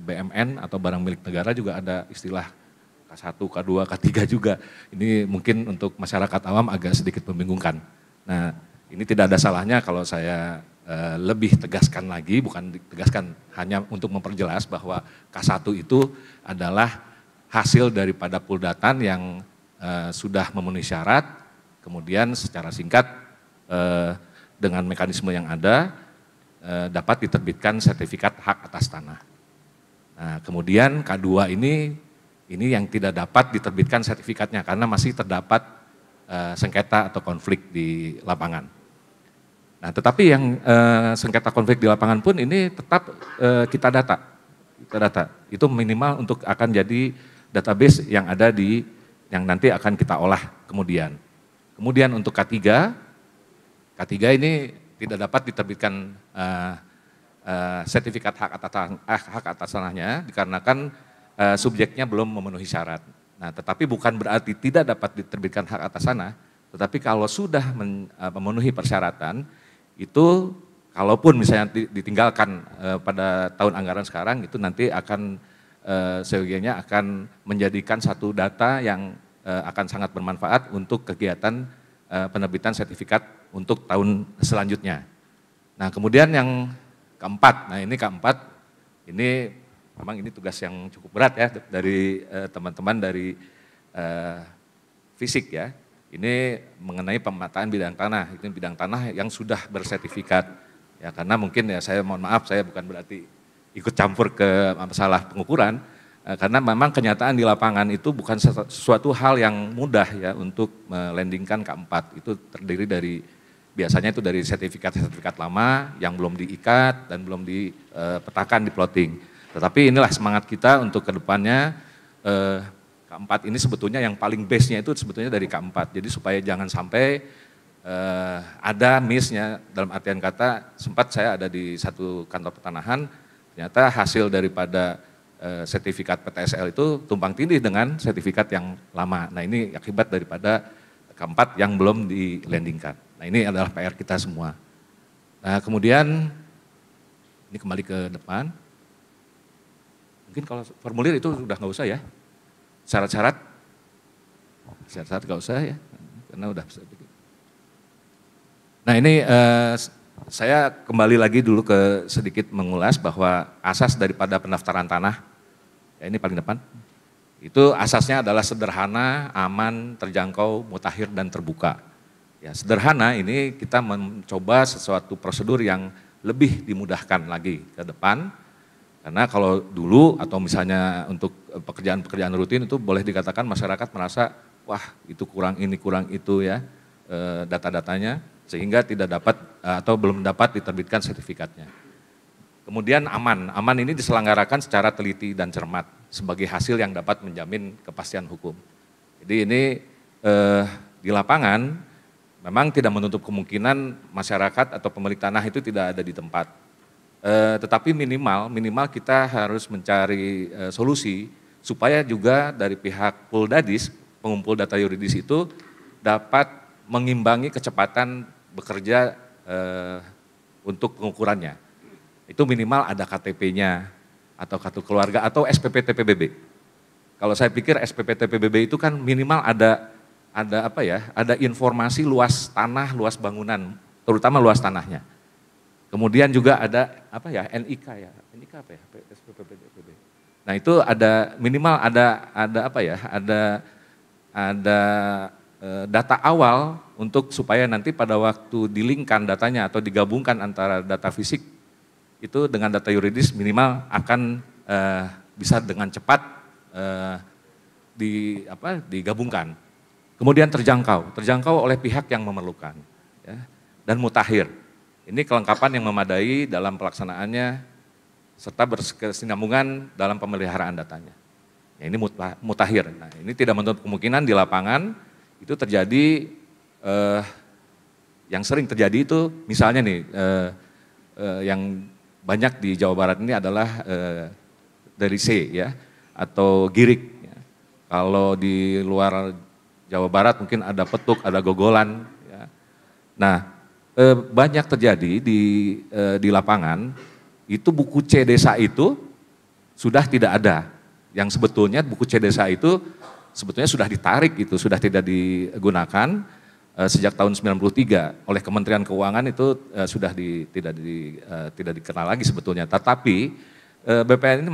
BMN atau barang milik negara juga ada istilah K1, K2, K3 juga. Ini mungkin untuk masyarakat awam agak sedikit membingungkan. Nah ini tidak ada salahnya kalau saya lebih tegaskan lagi, bukan ditegaskan, hanya untuk memperjelas bahwa K1 itu adalah hasil daripada puldatan yang sudah memenuhi syarat, kemudian secara singkat dengan mekanisme yang ada dapat diterbitkan sertifikat hak atas tanah. Nah, kemudian K2 ini yang tidak dapat diterbitkan sertifikatnya karena masih terdapat sengketa atau konflik di lapangan. Nah, tetapi yang sengketa konflik di lapangan pun ini tetap kita data. Itu minimal untuk akan jadi database yang ada yang nanti akan kita olah kemudian. Kemudian untuk K3 ini tidak dapat diterbitkan sertifikat hak atas tanahnya dikarenakan subjeknya belum memenuhi syarat. Nah, tetapi bukan berarti tidak dapat diterbitkan hak atas tanah, tetapi kalau sudah memenuhi persyaratan, itu kalaupun misalnya ditinggalkan pada tahun anggaran sekarang, itu nanti akan seyogianya akan menjadikan satu data yang akan sangat bermanfaat untuk kegiatan penerbitan sertifikat untuk tahun selanjutnya. Nah kemudian yang keempat, ini memang ini tugas yang cukup berat ya dari teman-teman dari fisik ya. Ini mengenai pemetaan bidang tanah, itu bidang tanah yang sudah bersertifikat. Ya karena mungkin ya saya mohon maaf, saya bukan berarti ikut campur ke masalah pengukuran, karena memang kenyataan di lapangan itu bukan sesuatu hal yang mudah ya untuk melandingkan K4. Itu terdiri dari, biasanya itu dari sertifikat lama yang belum diikat dan belum dipetakan di plotting. Tetapi inilah semangat kita untuk kedepannya, K4 ini sebetulnya yang paling base-nya itu sebetulnya dari K4. Jadi supaya jangan sampai ada miss-nya, dalam artian kata sempat saya ada di satu kantor pertanahan, ternyata hasil daripada sertifikat PTSL itu tumpang tindih dengan sertifikat yang lama. Nah ini akibat daripada K4 yang belum di-landingkan. Nah ini adalah PR kita semua. Nah kemudian, ini kembali ke depan. Mungkin kalau formulir itu sudah nggak usah ya. Syarat-syarat nggak usah ya, karena udah bisa. Nah ini saya kembali lagi dulu ke sedikit mengulas bahwa asas daripada pendaftaran tanah, ya ini paling depan, itu asasnya adalah sederhana, aman, terjangkau, mutakhir dan terbuka. Ya sederhana ini kita mencoba sesuatu prosedur yang lebih dimudahkan lagi ke depan. Karena kalau dulu atau misalnya untuk pekerjaan-pekerjaan rutin itu boleh dikatakan masyarakat merasa wah itu kurang ini kurang itu ya data-datanya sehingga tidak dapat atau belum dapat diterbitkan sertifikatnya. Kemudian aman. Aman ini diselenggarakan secara teliti dan cermat sebagai hasil yang dapat menjamin kepastian hukum. Jadi ini di lapangan memang tidak menutup kemungkinan masyarakat atau pemilik tanah itu tidak ada di tempat. Tetapi minimal kita harus mencari solusi supaya juga dari pihak Puldadis, pengumpul data yuridis itu dapat mengimbangi kecepatan bekerja untuk pengukurannya. Itu minimal ada KTP-nya atau kartu keluarga atau SPP TPBB. Kalau saya pikir SPP TPBB itu kan minimal ada informasi luas tanah, luas bangunan, terutama luas tanahnya. Kemudian juga ada NIK ya, NIK apa ya, SPP TPBB. Nah itu ada minimal ada data awal untuk supaya nanti pada waktu dilingkan datanya atau digabungkan antara data fisik itu dengan data yuridis minimal akan bisa dengan cepat digabungkan. Kemudian terjangkau oleh pihak yang memerlukan, ya, dan mutakhir. Ini kelengkapan yang memadai dalam pelaksanaannya serta berkesinambungan dalam pemeliharaan datanya. Ya, ini mutakhir. Nah, ini tidak menutup kemungkinan di lapangan itu terjadi yang sering terjadi itu misalnya nih yang banyak di Jawa Barat ini adalah dari C ya atau girik. Ya. Kalau di luar Jawa Barat mungkin ada petuk, ada gogolan. Ya. Nah banyak terjadi di lapangan itu buku C desa itu sudah tidak ada. Yang sebetulnya buku C desa itu sebetulnya sudah ditarik itu, sudah tidak digunakan sejak tahun 93 oleh Kementerian Keuangan itu sudah tidak dikenal lagi sebetulnya. Tetapi BPN ini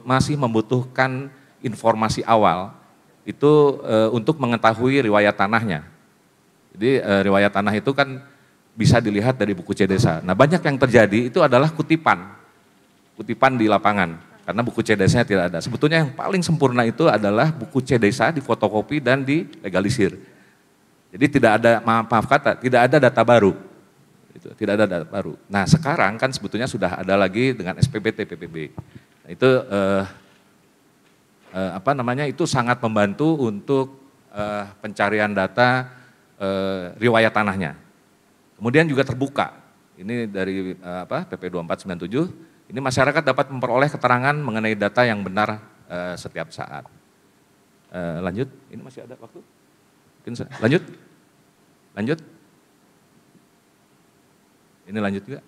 masih membutuhkan informasi awal itu untuk mengetahui riwayat tanahnya. Jadi riwayat tanah itu kan bisa dilihat dari buku C desa. Nah banyak yang terjadi itu adalah kutipan di lapangan. Karena buku C desanya tidak ada. Sebetulnya yang paling sempurna itu adalah buku C desa difotokopi dan dilegalisir. Jadi tidak ada data baru. Tidak ada data baru. Nah sekarang kan sebetulnya sudah ada lagi dengan SPP TPBB. Nah, itu itu sangat membantu untuk pencarian data riwayat tanahnya. Kemudian juga terbuka. Ini dari PP 2497. Ini masyarakat dapat memperoleh keterangan mengenai data yang benar setiap saat. Lanjut, ini masih ada waktu? Lanjut. Ini lanjut juga.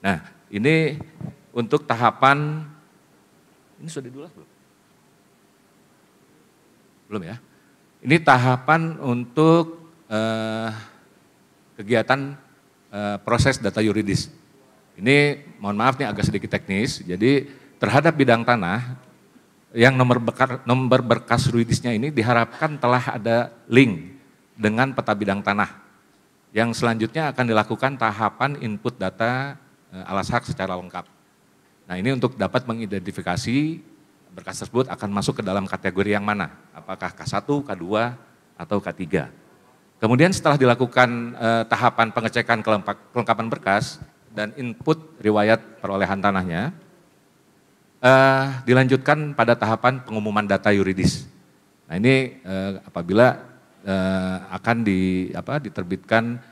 Nah, ini untuk tahapan, ini sudah diulas belum? Belum ya? Ini tahapan untuk kegiatan proses data yuridis. Ini mohon maaf nih agak sedikit teknis, jadi terhadap bidang tanah yang nomor berkas yuridisnya ini diharapkan telah ada link dengan peta bidang tanah. Yang selanjutnya akan dilakukan tahapan input data alas hak secara lengkap. Nah ini untuk dapat mengidentifikasi berkas tersebut akan masuk ke dalam kategori yang mana, apakah K1, K2, atau K3. Kemudian setelah dilakukan tahapan pengecekan kelengkapan berkas dan input riwayat perolehan tanahnya, dilanjutkan pada tahapan pengumuman data yuridis. Nah ini apabila akan diterbitkan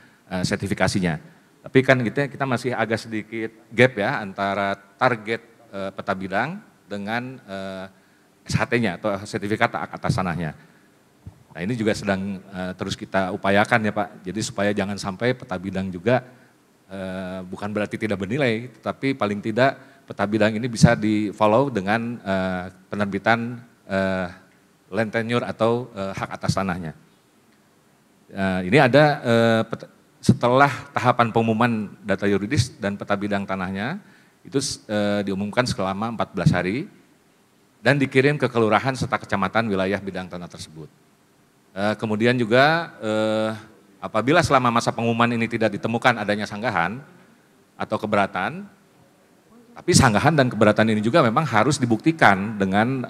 sertifikasinya. Tapi kan kita masih agak sedikit gap ya antara target peta bidang dengan SHT-nya atau sertifikat hak atas tanahnya. Nah ini juga sedang terus kita upayakan ya Pak, jadi supaya jangan sampai peta bidang juga bukan berarti tidak bernilai, tetapi paling tidak peta bidang ini bisa di follow dengan penerbitan land tenure atau hak atas tanahnya. Ini ada setelah tahapan pengumuman data yuridis dan peta bidang tanahnya, itu diumumkan selama 14 hari dan dikirim ke kelurahan serta kecamatan wilayah bidang tanah tersebut. Kemudian juga apabila selama masa pengumuman ini tidak ditemukan adanya sanggahan atau keberatan, tapi sanggahan dan keberatan ini juga memang harus dibuktikan dengan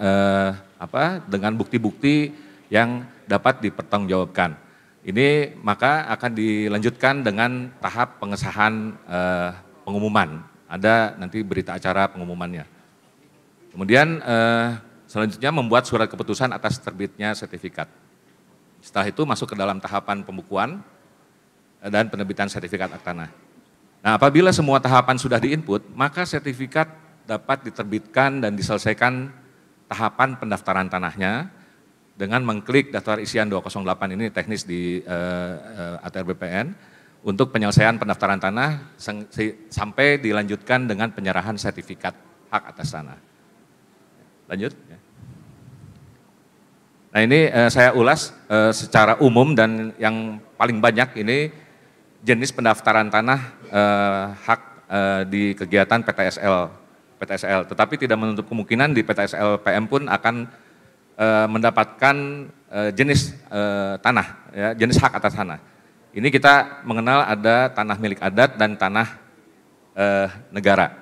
dengan bukti-bukti yang dapat dipertanggungjawabkan. Ini maka akan dilanjutkan dengan tahap pengesahan pengumuman. Ada nanti berita acara pengumumannya. Kemudian selanjutnya membuat surat keputusan atas terbitnya sertifikat. Setelah itu masuk ke dalam tahapan pembukuan dan penerbitan sertifikat hak tanah. Nah, apabila semua tahapan sudah diinput, maka sertifikat dapat diterbitkan dan diselesaikan tahapan pendaftaran tanahnya dengan mengklik daftar isian 208 ini teknis di ATR BPN untuk penyelesaian pendaftaran tanah sampai dilanjutkan dengan penyerahan sertifikat hak atas tanah. Lanjut. Nah ini saya ulas secara umum dan yang paling banyak ini jenis pendaftaran tanah hak di kegiatan PTSL. Tetapi tidak menutup kemungkinan di PTSL PM pun akan mendapatkan jenis tanah, ya, jenis hak atas tanah. Ini kita mengenal ada tanah milik adat dan tanah negara.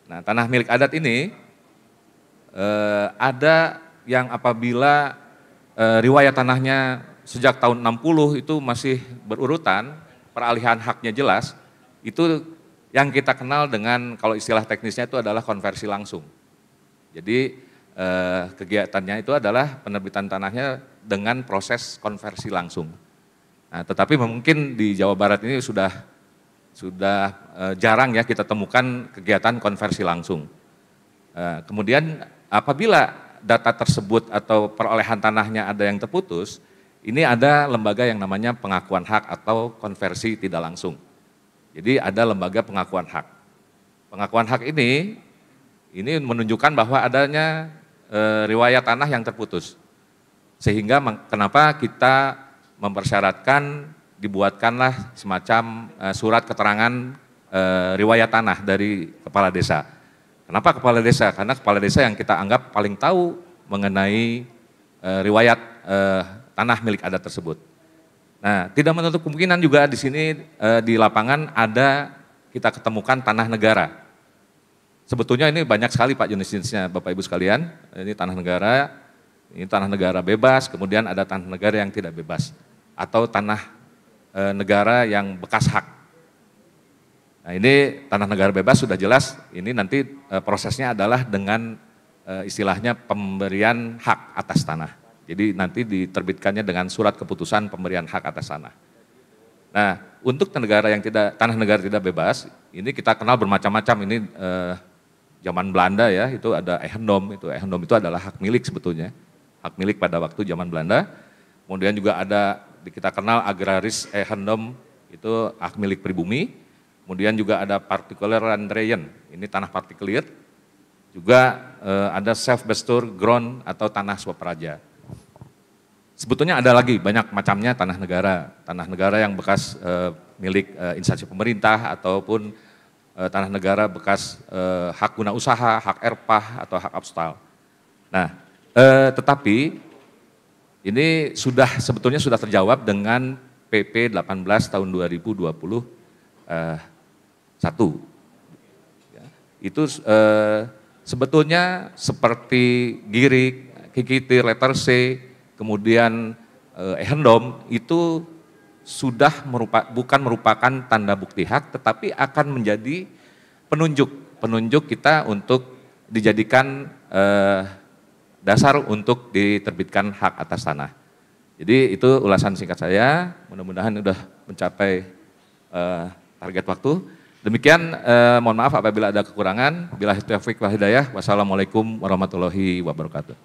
Nah, tanah milik adat ini ada yang apabila riwayat tanahnya sejak tahun 60 itu masih berurutan, peralihan haknya jelas, itu yang kita kenal dengan kalau istilah teknisnya itu adalah konversi langsung. Jadi kegiatannya itu adalah penerbitan tanahnya dengan proses konversi langsung. Nah, tetapi mungkin di Jawa Barat ini sudah jarang ya kita temukan kegiatan konversi langsung. Kemudian apabila data tersebut atau perolehan tanahnya ada yang terputus, ini ada lembaga yang namanya pengakuan hak atau konversi tidak langsung. Jadi ada lembaga pengakuan hak. Pengakuan hak ini menunjukkan bahwa adanya riwayat tanah yang terputus. Sehingga kenapa kita mempersyaratkan dibuatkanlah semacam surat keterangan riwayat tanah dari kepala desa. Kenapa kepala desa? Karena kepala desa yang kita anggap paling tahu mengenai riwayat tanah milik adat tersebut. Nah, tidak menutup kemungkinan juga di sini di lapangan ada kita ketemukan tanah negara. Sebetulnya ini banyak sekali Pak jenis-jenisnya Bapak Ibu sekalian. Ini tanah negara bebas, kemudian ada tanah negara yang tidak bebas. Atau tanah negara yang bekas hak. Nah ini tanah negara bebas sudah jelas, ini nanti prosesnya adalah dengan istilahnya pemberian hak atas tanah. Jadi nanti diterbitkannya dengan surat keputusan pemberian hak atas tanah. Nah untuk tanah negara tidak bebas, ini kita kenal bermacam-macam, ini zaman Belanda ya, itu ada eigendom, itu adalah hak milik sebetulnya, hak milik pada waktu zaman Belanda. Kemudian juga ada kita kenal agraris eigendom, itu hak milik pribumi. Kemudian juga ada particular landrijen, ini tanah partikulir. Juga ada self-bestur ground atau tanah swapraja. Sebetulnya ada lagi banyak macamnya tanah negara yang bekas milik instansi pemerintah ataupun tanah negara bekas hak guna usaha, hak erpah atau hak abstal. Nah, tetapi ini sebetulnya sudah terjawab dengan PP 18 tahun 2021. Ya, itu sebetulnya seperti girik, kikitir, letter C, kemudian eigendom itu sudah bukan merupakan tanda bukti hak, tetapi akan menjadi penunjuk kita untuk dijadikan dasar untuk diterbitkan hak atas tanah. Jadi itu ulasan singkat saya, mudah-mudahan sudah mencapai target waktu. Demikian, mohon maaf apabila ada kekurangan. Billahi taufiq wal hidayah. Wassalamualaikum warahmatullahi wabarakatuh.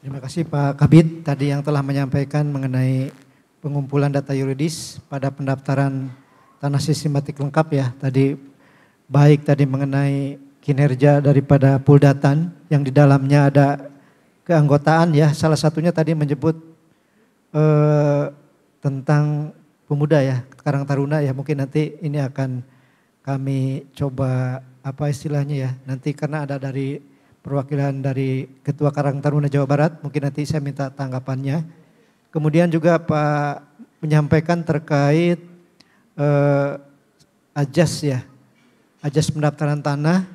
Terima kasih Pak Kabid tadi yang telah menyampaikan mengenai pengumpulan data yuridis pada pendaftaran tanah sistematik lengkap ya. Tadi baik tadi mengenai kinerja daripada Puldatan yang di dalamnya ada keanggotaan ya. Salah satunya tadi menyebut tentang pemuda ya, Karang Taruna ya. Mungkin nanti ini akan kami coba apa istilahnya ya. Nanti karena ada dari perwakilan dari Ketua Karang Taruna Jawa Barat, mungkin nanti saya minta tanggapannya. Kemudian juga Pak menyampaikan terkait ajas ya, ajas pendaftaran tanah.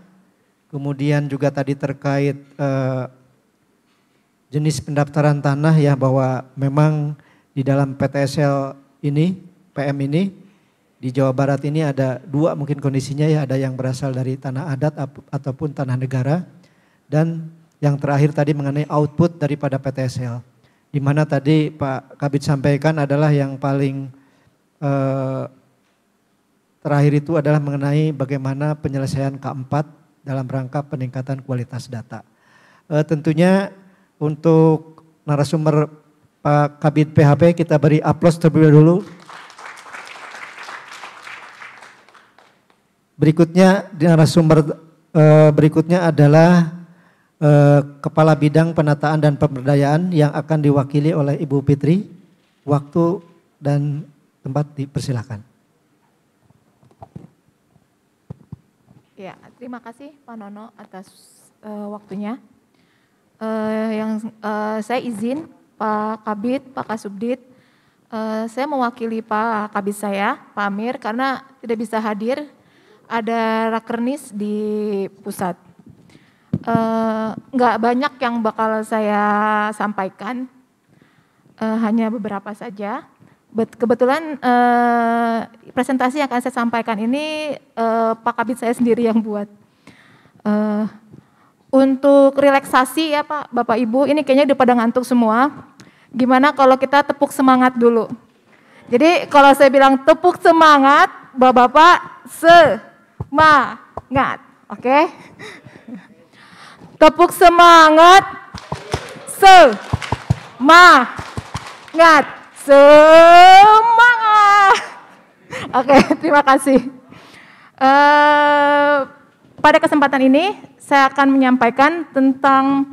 Kemudian juga tadi terkait jenis pendaftaran tanah ya, bahwa memang di dalam PTSL ini, PM ini, di Jawa Barat ini ada dua mungkin kondisinya ya, ada yang berasal dari tanah adat ataupun tanah negara. Dan yang terakhir tadi mengenai output daripada PTSL. Di mana tadi Pak Kabid sampaikan adalah yang paling terakhir itu adalah mengenai bagaimana penyelesaian K4 dalam rangka peningkatan kualitas data. Tentunya untuk narasumber Pak Kabid PHP kita beri aplaus terlebih dahulu. Berikutnya narasumber berikutnya adalah Kepala Bidang Penataan dan Pemberdayaan yang akan diwakili oleh Ibu Fitri. Waktu dan tempat dipersilakan. Ya, terima kasih Pak Nono atas waktunya. Saya izin Pak Kabid, Pak Kasubdit, saya mewakili Pak Kabid saya, Pak Amir, karena tidak bisa hadir, ada rakernis di pusat. Nggak banyak yang bakal saya sampaikan, hanya beberapa saja. Kebetulan presentasi yang akan saya sampaikan ini Pak Kabid saya sendiri yang buat. Untuk relaksasi ya Pak, Bapak Ibu, ini kayaknya udah pada ngantuk semua. Gimana kalau kita tepuk semangat dulu? Jadi kalau saya bilang tepuk semangat, Bapak-bapak semangat, oke? Tepuk semangat, semangat, semangat. Oke, terima kasih. Pada kesempatan ini saya akan menyampaikan tentang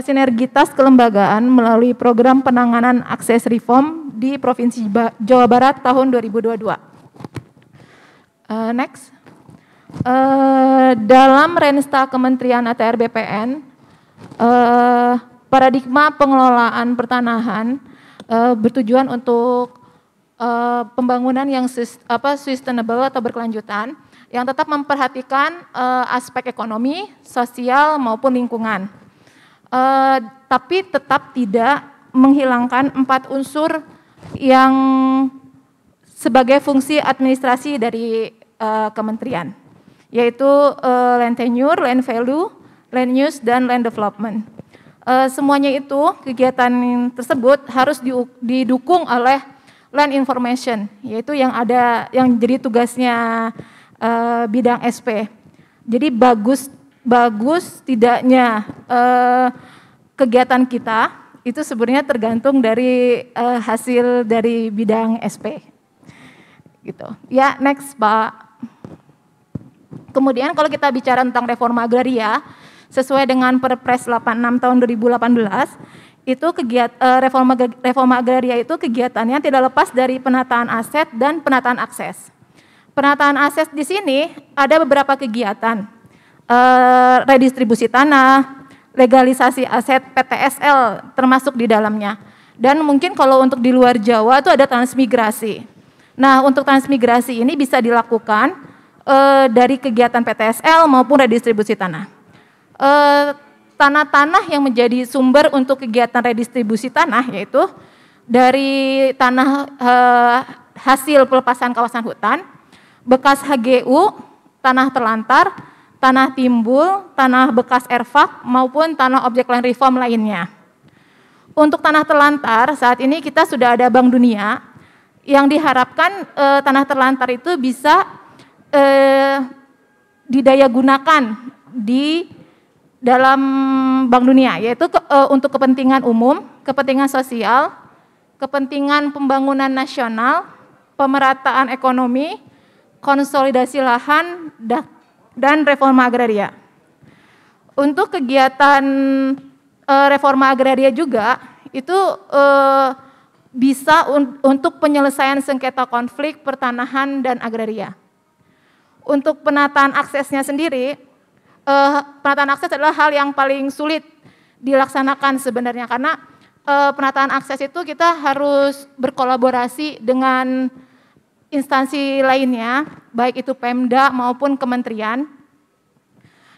sinergitas kelembagaan melalui program penanganan akses reform di Provinsi Jawa Barat tahun 2022. Next. Dalam Rensta Kementerian ATR BPN, paradigma pengelolaan pertanahan bertujuan untuk pembangunan yang sustainable atau berkelanjutan, yang tetap memperhatikan aspek ekonomi, sosial maupun lingkungan. Tapi tetap tidak menghilangkan 4 unsur yang sebagai fungsi administrasi dari kementerian, yaitu land tenure, land value, land use, dan land development. Semuanya itu, kegiatan tersebut harus didukung oleh land information, yaitu yang jadi tugasnya bidang SP. Jadi bagus tidaknya kegiatan kita itu sebenarnya tergantung dari hasil dari bidang SP. Gitu. Ya, next Pak. Kemudian kalau kita bicara tentang reforma agraria, sesuai dengan Perpres 86 tahun 2018, itu reforma agraria itu kegiatannya tidak lepas dari penataan aset dan penataan akses. Penataan aset di sini ada beberapa kegiatan, redistribusi tanah, legalisasi aset PTSL termasuk di dalamnya. Dan mungkin kalau untuk di luar Jawa itu ada transmigrasi. Nah, untuk transmigrasi ini bisa dilakukan dari kegiatan PTSL maupun redistribusi tanah. Tanah-tanah yang menjadi sumber untuk kegiatan redistribusi tanah yaitu dari tanah hasil pelepasan kawasan hutan, bekas HGU, tanah terlantar, tanah timbul, tanah bekas erfak maupun tanah objek land reform lainnya. Untuk tanah terlantar saat ini kita sudah ada Bank Dunia yang diharapkan tanah terlantar itu bisa didayagunakan di dalam Bank Dunia, yaitu untuk kepentingan umum, kepentingan sosial, kepentingan pembangunan nasional, pemerataan ekonomi, konsolidasi lahan, dan reforma agraria. Untuk kegiatan reforma agraria juga itu bisa untuk penyelesaian sengketa konflik pertanahan dan agraria. Untuk penataan aksesnya sendiri, penataan akses adalah hal yang paling sulit dilaksanakan sebenarnya karena penataan akses itu kita harus berkolaborasi dengan instansi lainnya, baik itu Pemda maupun kementerian,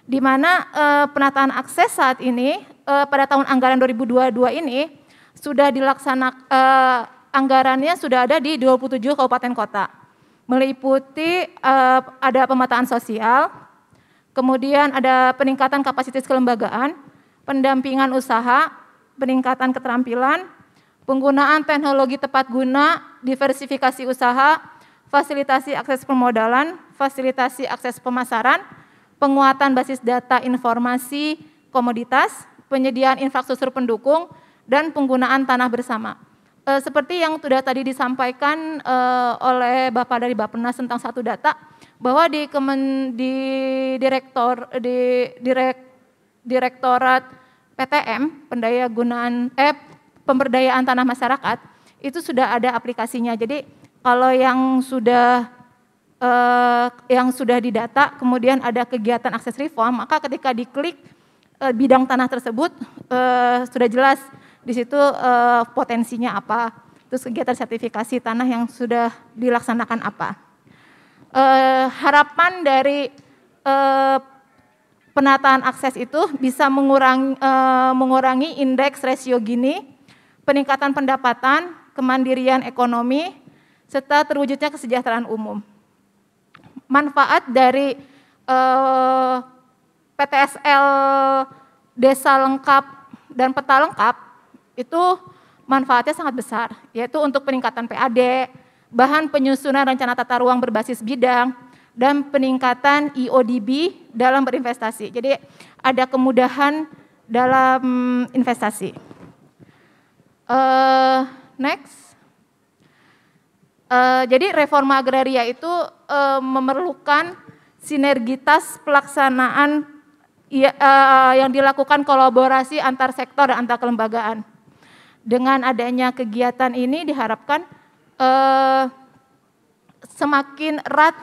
di mana penataan akses saat ini pada tahun anggaran 2022 ini sudah dilaksanakan, anggarannya sudah ada di 27 kabupaten kota. Meliputi ada pemetaan sosial, kemudian ada peningkatan kapasitas kelembagaan, pendampingan usaha, peningkatan keterampilan, penggunaan teknologi tepat guna, diversifikasi usaha, fasilitasi akses permodalan, fasilitasi akses pemasaran, penguatan basis data informasi komoditas, penyediaan infrastruktur pendukung, dan penggunaan tanah bersama. Seperti yang sudah tadi disampaikan oleh Bapak dari Bappenas tentang satu data, bahwa di Direktorat PTM, Pemberdayaan Tanah Masyarakat, itu sudah ada aplikasinya. Jadi kalau yang sudah didata, kemudian ada kegiatan akses reform, maka ketika diklik bidang tanah tersebut sudah jelas di situ potensinya apa, terus kegiatan sertifikasi tanah yang sudah dilaksanakan apa. Harapan dari penataan akses itu bisa mengurangi indeks rasio Gini, peningkatan pendapatan, kemandirian ekonomi, serta terwujudnya kesejahteraan umum. Manfaat dari PTSL Desa Lengkap dan Peta Lengkap itu manfaatnya sangat besar, yaitu untuk peningkatan PAD, bahan penyusunan rencana tata ruang berbasis bidang, dan peningkatan IODB dalam berinvestasi. Jadi ada kemudahan dalam investasi. Next. Jadi reforma agraria itu memerlukan sinergitas pelaksanaan yang dilakukan kolaborasi antar sektor dan antar kelembagaan. Dengan adanya kegiatan ini diharapkan semakin erat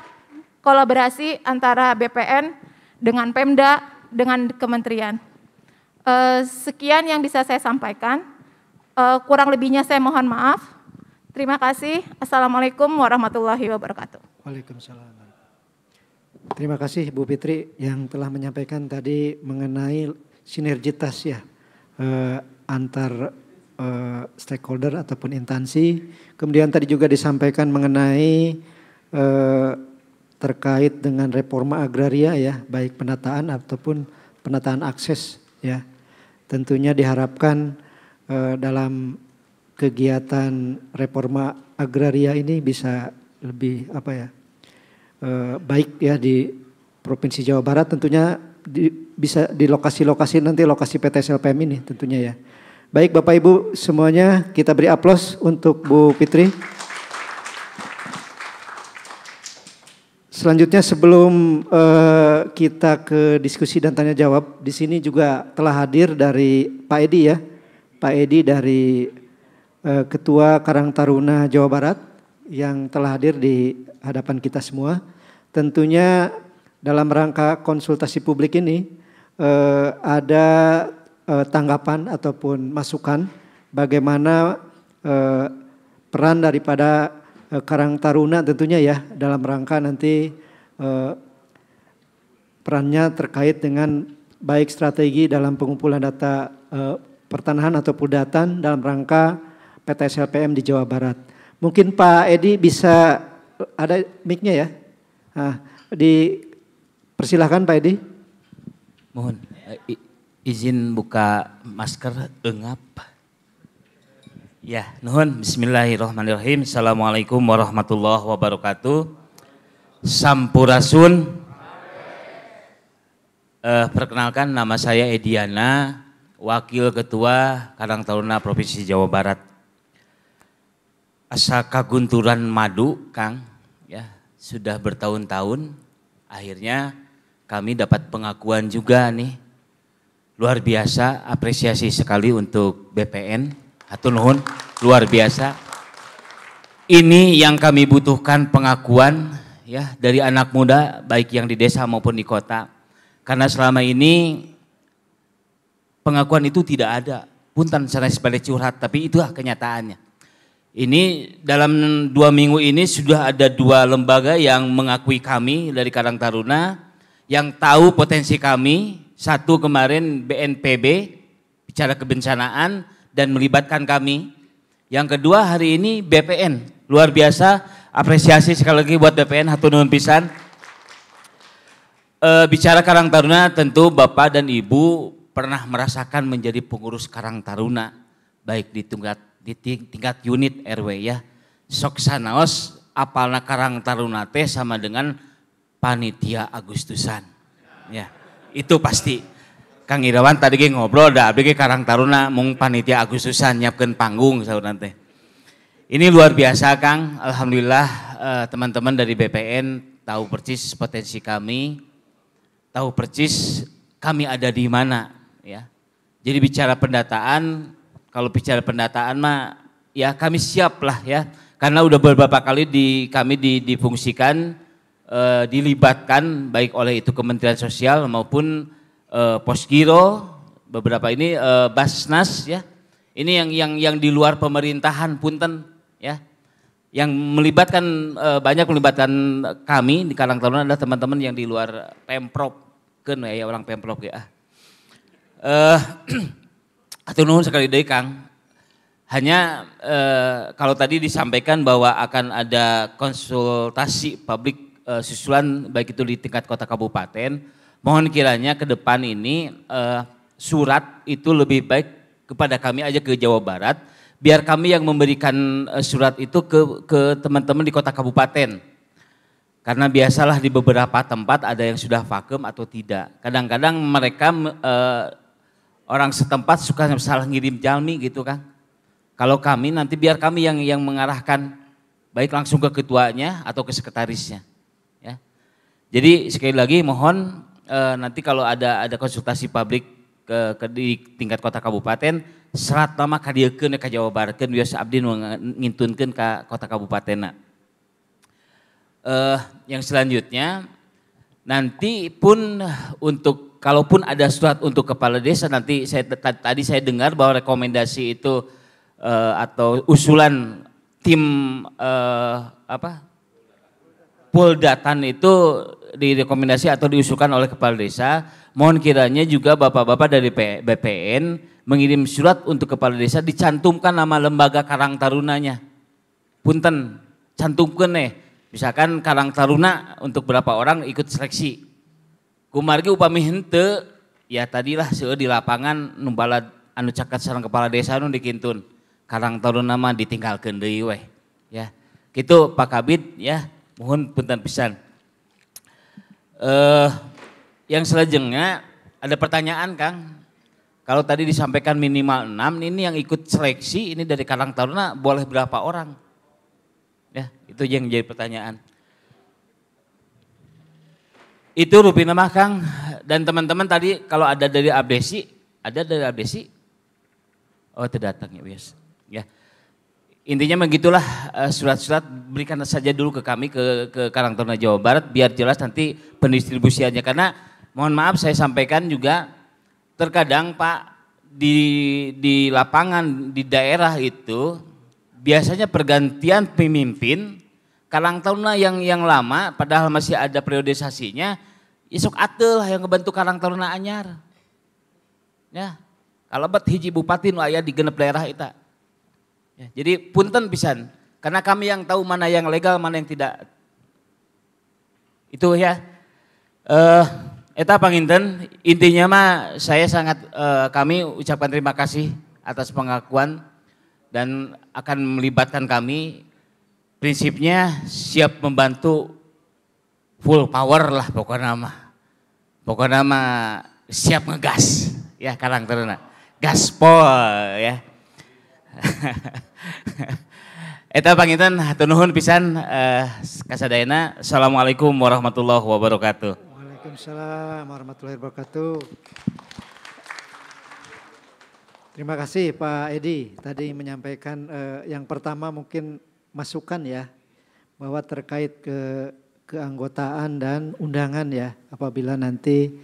kolaborasi antara BPN dengan Pemda, dengan kementerian. Sekian yang bisa saya sampaikan, kurang lebihnya saya mohon maaf. Terima kasih. Assalamualaikum warahmatullahi wabarakatuh. Waalaikumsalam. Terima kasih Bu Fitri yang telah menyampaikan tadi mengenai sinergitas ya antar stakeholder ataupun instansi. Kemudian tadi juga disampaikan mengenai terkait dengan reforma agraria ya, baik penataan ataupun penataan akses ya. Tentunya diharapkan dalam kegiatan reforma agraria ini bisa lebih baik ya di Provinsi Jawa Barat, tentunya bisa di lokasi-lokasi nanti lokasi PTSLPM ini tentunya ya. Baik Bapak Ibu semuanya, kita beri aplaus untuk Bu Fitri. Selanjutnya sebelum kita ke diskusi dan tanya jawab, di sini juga telah hadir dari Pak Edi ya, Pak Edi dari Ketua Karang Taruna Jawa Barat yang telah hadir di hadapan kita semua. Tentunya dalam rangka konsultasi publik ini ada tanggapan ataupun masukan bagaimana peran daripada Karang Taruna tentunya ya dalam rangka nanti perannya terkait dengan baik strategi dalam pengumpulan data pertanahan atau pudatan dalam rangka PTSLPM di Jawa Barat. Mungkin Pak Edi bisa ada mic-nya ya. Nah, dipersilahkan Pak Edi. Mohon izin buka masker engap. Ya, nuhun. Bismillahirrahmanirrahim. Assalamualaikum warahmatullahi wabarakatuh. Sampurasun. Perkenalkan, nama saya Ediana, Wakil Ketua Karang Taruna Provinsi Jawa Barat. Asa kagunturan madu, Kang, ya sudah bertahun-tahun. Akhirnya kami dapat pengakuan juga nih, luar biasa. Apresiasi sekali untuk BPN. Hatur nuhun, luar biasa. Ini yang kami butuhkan, pengakuan ya dari anak muda baik yang di desa maupun di kota. Karena selama ini pengakuan itu tidak ada. Punten saya sepele curhat, tapi itulah kenyataannya. Ini dalam 2 minggu ini sudah ada 2 lembaga yang mengakui kami dari Karang Taruna, yang tahu potensi kami. Satu kemarin BNPB bicara kebencanaan dan melibatkan kami. Yang kedua hari ini BPN, luar biasa, apresiasi sekali lagi buat BPN, hatur nuhun pisan. Bicara Karang Taruna tentu Bapak dan Ibu pernah merasakan menjadi pengurus Karang Taruna, baik di tingkat unit RW ya. Sok sanaos apalna Karang Taruna teh sama dengan panitia Agustusan. Ya, itu pasti. Kang Irawan tadi ge ngobrol da abdi ge Karang Taruna mung panitia Agustusan nyiapkeun panggung saur nanti. Ini luar biasa Kang, alhamdulillah teman-teman dari BPN tahu persis potensi kami, tahu persis kami ada di mana ya. Jadi bicara pendataan, kalau bicara pendataan mah ya kami siap lah ya. Karena udah beberapa kali kami difungsikan, dilibatkan baik oleh itu Kementerian Sosial maupun Posgiro, beberapa ini Basnas ya. Ini yang di luar pemerintahan punten ya. Yang melibatkan banyak melibatkan kami di Karang Taruna adalah teman-teman yang di luar Pemprov, kan ya orang Pemprov ya. Hatur nuhun sekali deui Kang. Hanya kalau tadi disampaikan bahwa akan ada konsultasi publik susulan baik itu di tingkat kota kabupaten. Mohon kiranya ke depan ini surat itu lebih baik kepada kami aja ke Jawa Barat, biar kami yang memberikan surat itu ke teman-teman di kota kabupaten. Karena biasalah di beberapa tempat ada yang sudah vakum atau tidak. Kadang-kadang mereka orang setempat suka salah ngirim jalmi gitu kan. Kalau kami nanti biar kami yang mengarahkan, baik langsung ke ketuanya atau ke sekretarisnya. Ya. Jadi sekali lagi mohon nanti kalau ada konsultasi publik di tingkat kota kabupaten, serat nama kadiekeun ka Jawa Barat keun biasa abdi ngintunkeun ka kota kabupatenna. Yang selanjutnya nanti pun untuk kalaupun ada surat untuk kepala desa nanti tadi saya dengar bahwa rekomendasi itu atau usulan tim Poldatan itu direkomendasi atau diusulkan oleh kepala desa, mohon kiranya juga bapak-bapak dari BPN mengirim surat untuk kepala desa dicantumkan nama lembaga Karang Tarunanya. Punten, cantumkeun misalkan Karang Taruna untuk berapa orang ikut seleksi. Kumargi upami henteu, ya tadilah seueur di lapangan nu balad anu caket sareng kepala desa nu dikintun. Karang Taruna mah ditinggalkeun deui we. Ya. Kitu Pak Kabid ya, mohon punten pisan. Yang selanjutnya ada pertanyaan Kang. Kalau tadi disampaikan minimal 6, ini yang ikut seleksi ini dari Karang Taruna boleh berapa orang? Ya, itu yang jadi pertanyaan. Itu rupina mah Kang, dan teman-teman tadi kalau ada dari Abdesi, ada dari Abdesi? Oh, terdatang ya, bias. Ya. Intinya begitulah surat-surat berikan saja dulu ke kami ke Karang Taruna Jawa Barat biar jelas nanti pendistribusiannya, karena mohon maaf saya sampaikan juga terkadang Pak di lapangan di daerah itu biasanya pergantian pemimpin Karang Taruna yang lama padahal masih ada periodisasinya isuk ateul yang ngebantu Karang Taruna anyar. Ya, kalau bet hiji bupati nu aya di genep daerah eta. Ya, jadi punten pisan, karena kami yang tahu mana yang legal, mana yang tidak. Itu ya. Eta panginten, intinya mah saya sangat kami ucapkan terima kasih atas pengakuan dan akan melibatkan kami. Prinsipnya siap membantu full power lah pokoknya mah. Pokoknya mah siap ngegas ya Karang Taruna. Gaspol ya. Eta panginten hatur nuhun pisan kasadayana. Assalamualaikum warahmatullahi wabarakatuh. Waalaikumsalam warahmatullahi wabarakatuh. Terima kasih Pak Edi tadi menyampaikan yang pertama mungkin masukan ya bahwa terkait keanggotaan dan undangan ya apabila nanti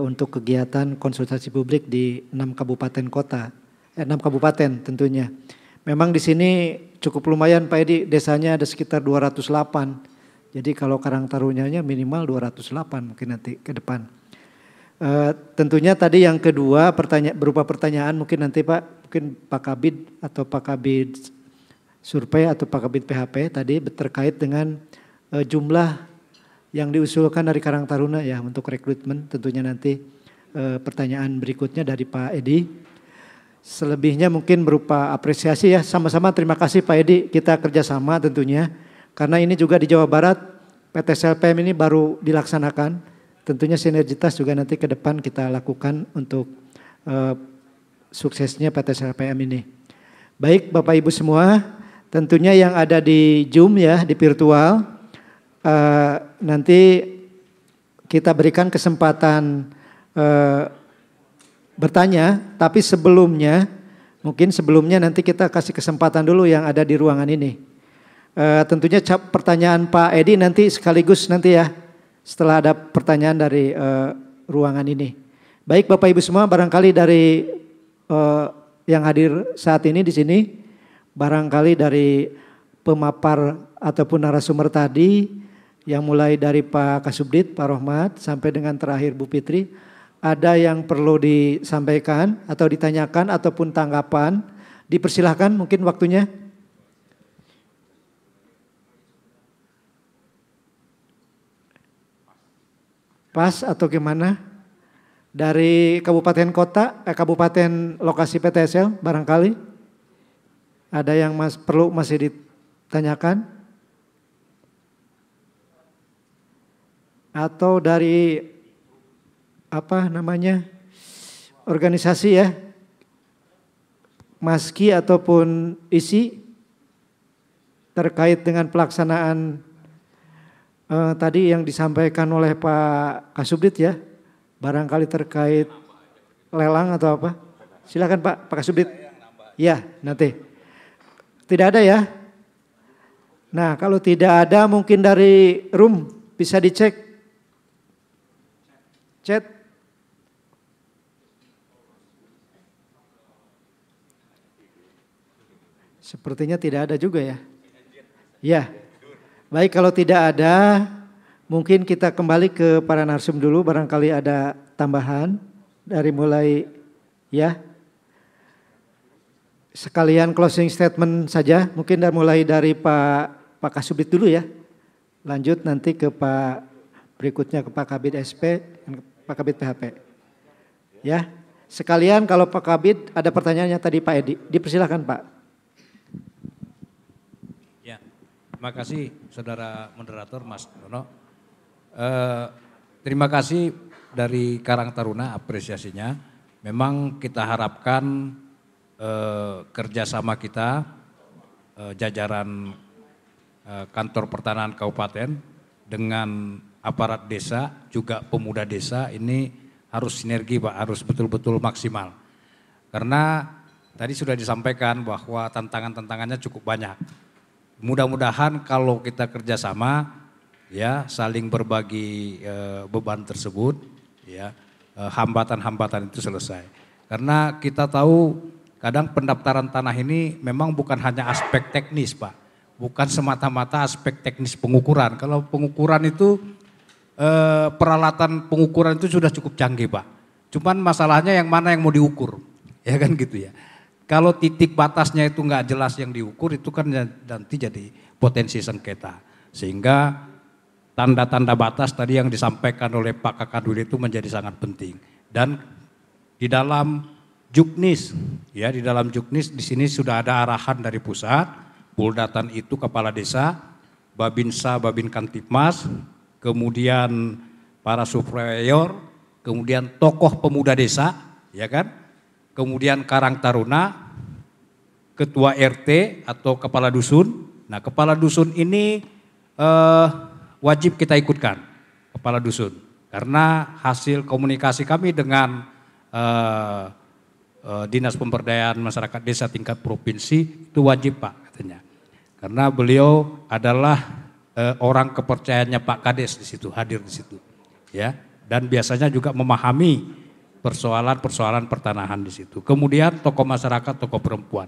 untuk kegiatan konsultasi publik di 6 kabupaten kota. 6 kabupaten tentunya. Memang di sini cukup lumayan Pak Edi, desanya ada sekitar 208. Jadi kalau Karang Tarunanya minimal 208 mungkin nanti ke depan. Tentunya tadi yang kedua berupa pertanyaan mungkin nanti Pak, mungkin Pak Kabid atau Pak Kabid Survei atau Pak Kabid PHP tadi terkait dengan jumlah yang diusulkan dari Karang Taruna ya untuk rekrutmen. Tentunya nanti pertanyaan berikutnya dari Pak Edi. Selebihnya mungkin berupa apresiasi ya, sama-sama terima kasih Pak Edi, kita kerjasama tentunya. Karena ini juga di Jawa Barat PTSLPM ini baru dilaksanakan. Tentunya sinergitas juga nanti ke depan kita lakukan untuk suksesnya PTSLPM ini. Baik Bapak Ibu semua, tentunya yang ada di Zoom ya, di virtual, nanti kita berikan kesempatan bertanya, tapi mungkin sebelumnya nanti kita kasih kesempatan dulu yang ada di ruangan ini. Tentunya pertanyaan Pak Edi nanti sekaligus nanti ya, setelah ada pertanyaan dari ruangan ini. Baik Bapak Ibu semua, barangkali dari yang hadir saat ini di sini, barangkali dari pemapar ataupun narasumber tadi, yang mulai dari Pak Kasubdit, Pak Rohmat, sampai dengan terakhir Bu Fitri, ada yang perlu disampaikan atau ditanyakan ataupun tanggapan, dipersilahkan mungkin waktunya. Pas atau gimana? Dari kabupaten kota, kabupaten lokasi PTSL barangkali ada yang masih ditanyakan? Atau dari organisasi ya, Maski ataupun isi terkait dengan pelaksanaan tadi yang disampaikan oleh Pak Kasubdit ya, barangkali terkait lelang atau apa. Silakan Pak Kasubdit. Ya nanti. Tidak ada ya? Nah kalau tidak ada mungkin dari room bisa dicek. Chat. Sepertinya tidak ada juga ya. Ya. Baik kalau tidak ada, mungkin kita kembali ke para narsum dulu, barangkali ada tambahan dari mulai ya. Sekalian closing statement saja, mungkin mulai dari Pak Kasubdit dulu ya. Lanjut nanti ke Pak berikutnya ke Pak Kabid SP dan Pak Kabid PHP. Ya, sekalian kalau Pak Kabid ada pertanyaannya tadi Pak Edi, dipersilakan Pak. Terima kasih Saudara Moderator Mas Nono. Terima kasih dari Karang Taruna apresiasinya. Memang kita harapkan kerjasama kita jajaran kantor pertanahan kabupaten dengan aparat desa juga pemuda desa ini harus sinergi Pak, harus betul-betul maksimal. Karena tadi sudah disampaikan bahwa tantangan-tantangannya cukup banyak. Mudah-mudahan kalau kita kerjasama ya saling berbagi beban tersebut ya hambatan-hambatan itu selesai. Karena kita tahu kadang pendaftaran tanah ini memang bukan hanya aspek teknis Pak, bukan semata-mata aspek teknis pengukuran. Kalau pengukuran itu peralatan pengukuran itu sudah cukup canggih Pak. Cuman masalahnya yang mana yang mau diukur, ya kan gitu ya. Kalau titik batasnya itu nggak jelas yang diukur itu kan nanti jadi potensi sengketa. Sehingga tanda-tanda batas tadi yang disampaikan oleh Pak Kakadul itu menjadi sangat penting. Dan di dalam Juknis, ya di dalam Juknis di sini sudah ada arahan dari pusat, Puldatan itu kepala desa, Babinsa, Babin Kantipmas, kemudian para surveyor, kemudian tokoh pemuda desa, ya kan? Kemudian Karang Taruna, ketua RT atau kepala dusun. Nah kepala dusun ini wajib kita ikutkan, kepala dusun. Karena hasil komunikasi kami dengan Dinas Pemberdayaan Masyarakat Desa tingkat provinsi itu wajib Pak katanya. Karena beliau adalah orang kepercayaannya Pak Kades di situ, hadir di situ. Ya, dan biasanya juga memahami persoalan-persoalan pertanahan di situ. Kemudian tokoh masyarakat, tokoh perempuan.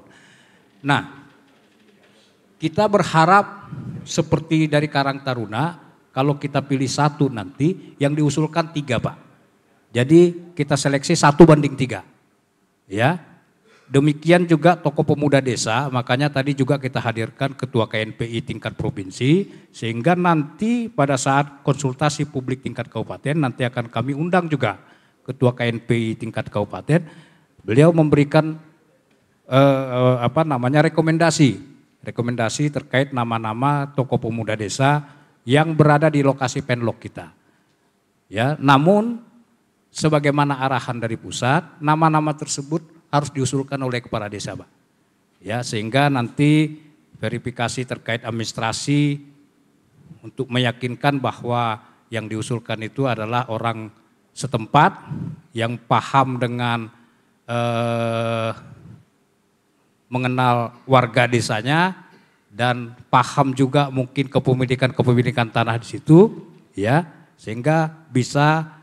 Nah, kita berharap seperti dari Karang Taruna, kalau kita pilih satu nanti, yang diusulkan 3 Pak. Jadi kita seleksi 1:3. Ya. Demikian juga tokoh pemuda desa, makanya tadi juga kita hadirkan ketua KNPI tingkat provinsi, sehingga nanti pada saat konsultasi publik tingkat kabupaten nanti akan kami undang juga ketua KNPI tingkat kabupaten. Beliau memberikan rekomendasi terkait nama-nama tokoh pemuda desa yang berada di lokasi penlok kita. Ya, namun sebagaimana arahan dari pusat, nama-nama tersebut harus diusulkan oleh kepala desa, Pak. Ya, sehingga nanti verifikasi terkait administrasi untuk meyakinkan bahwa yang diusulkan itu adalah orang setempat yang paham dengan mengenal warga desanya dan paham juga mungkin kepemilikan tanah di situ, ya, sehingga bisa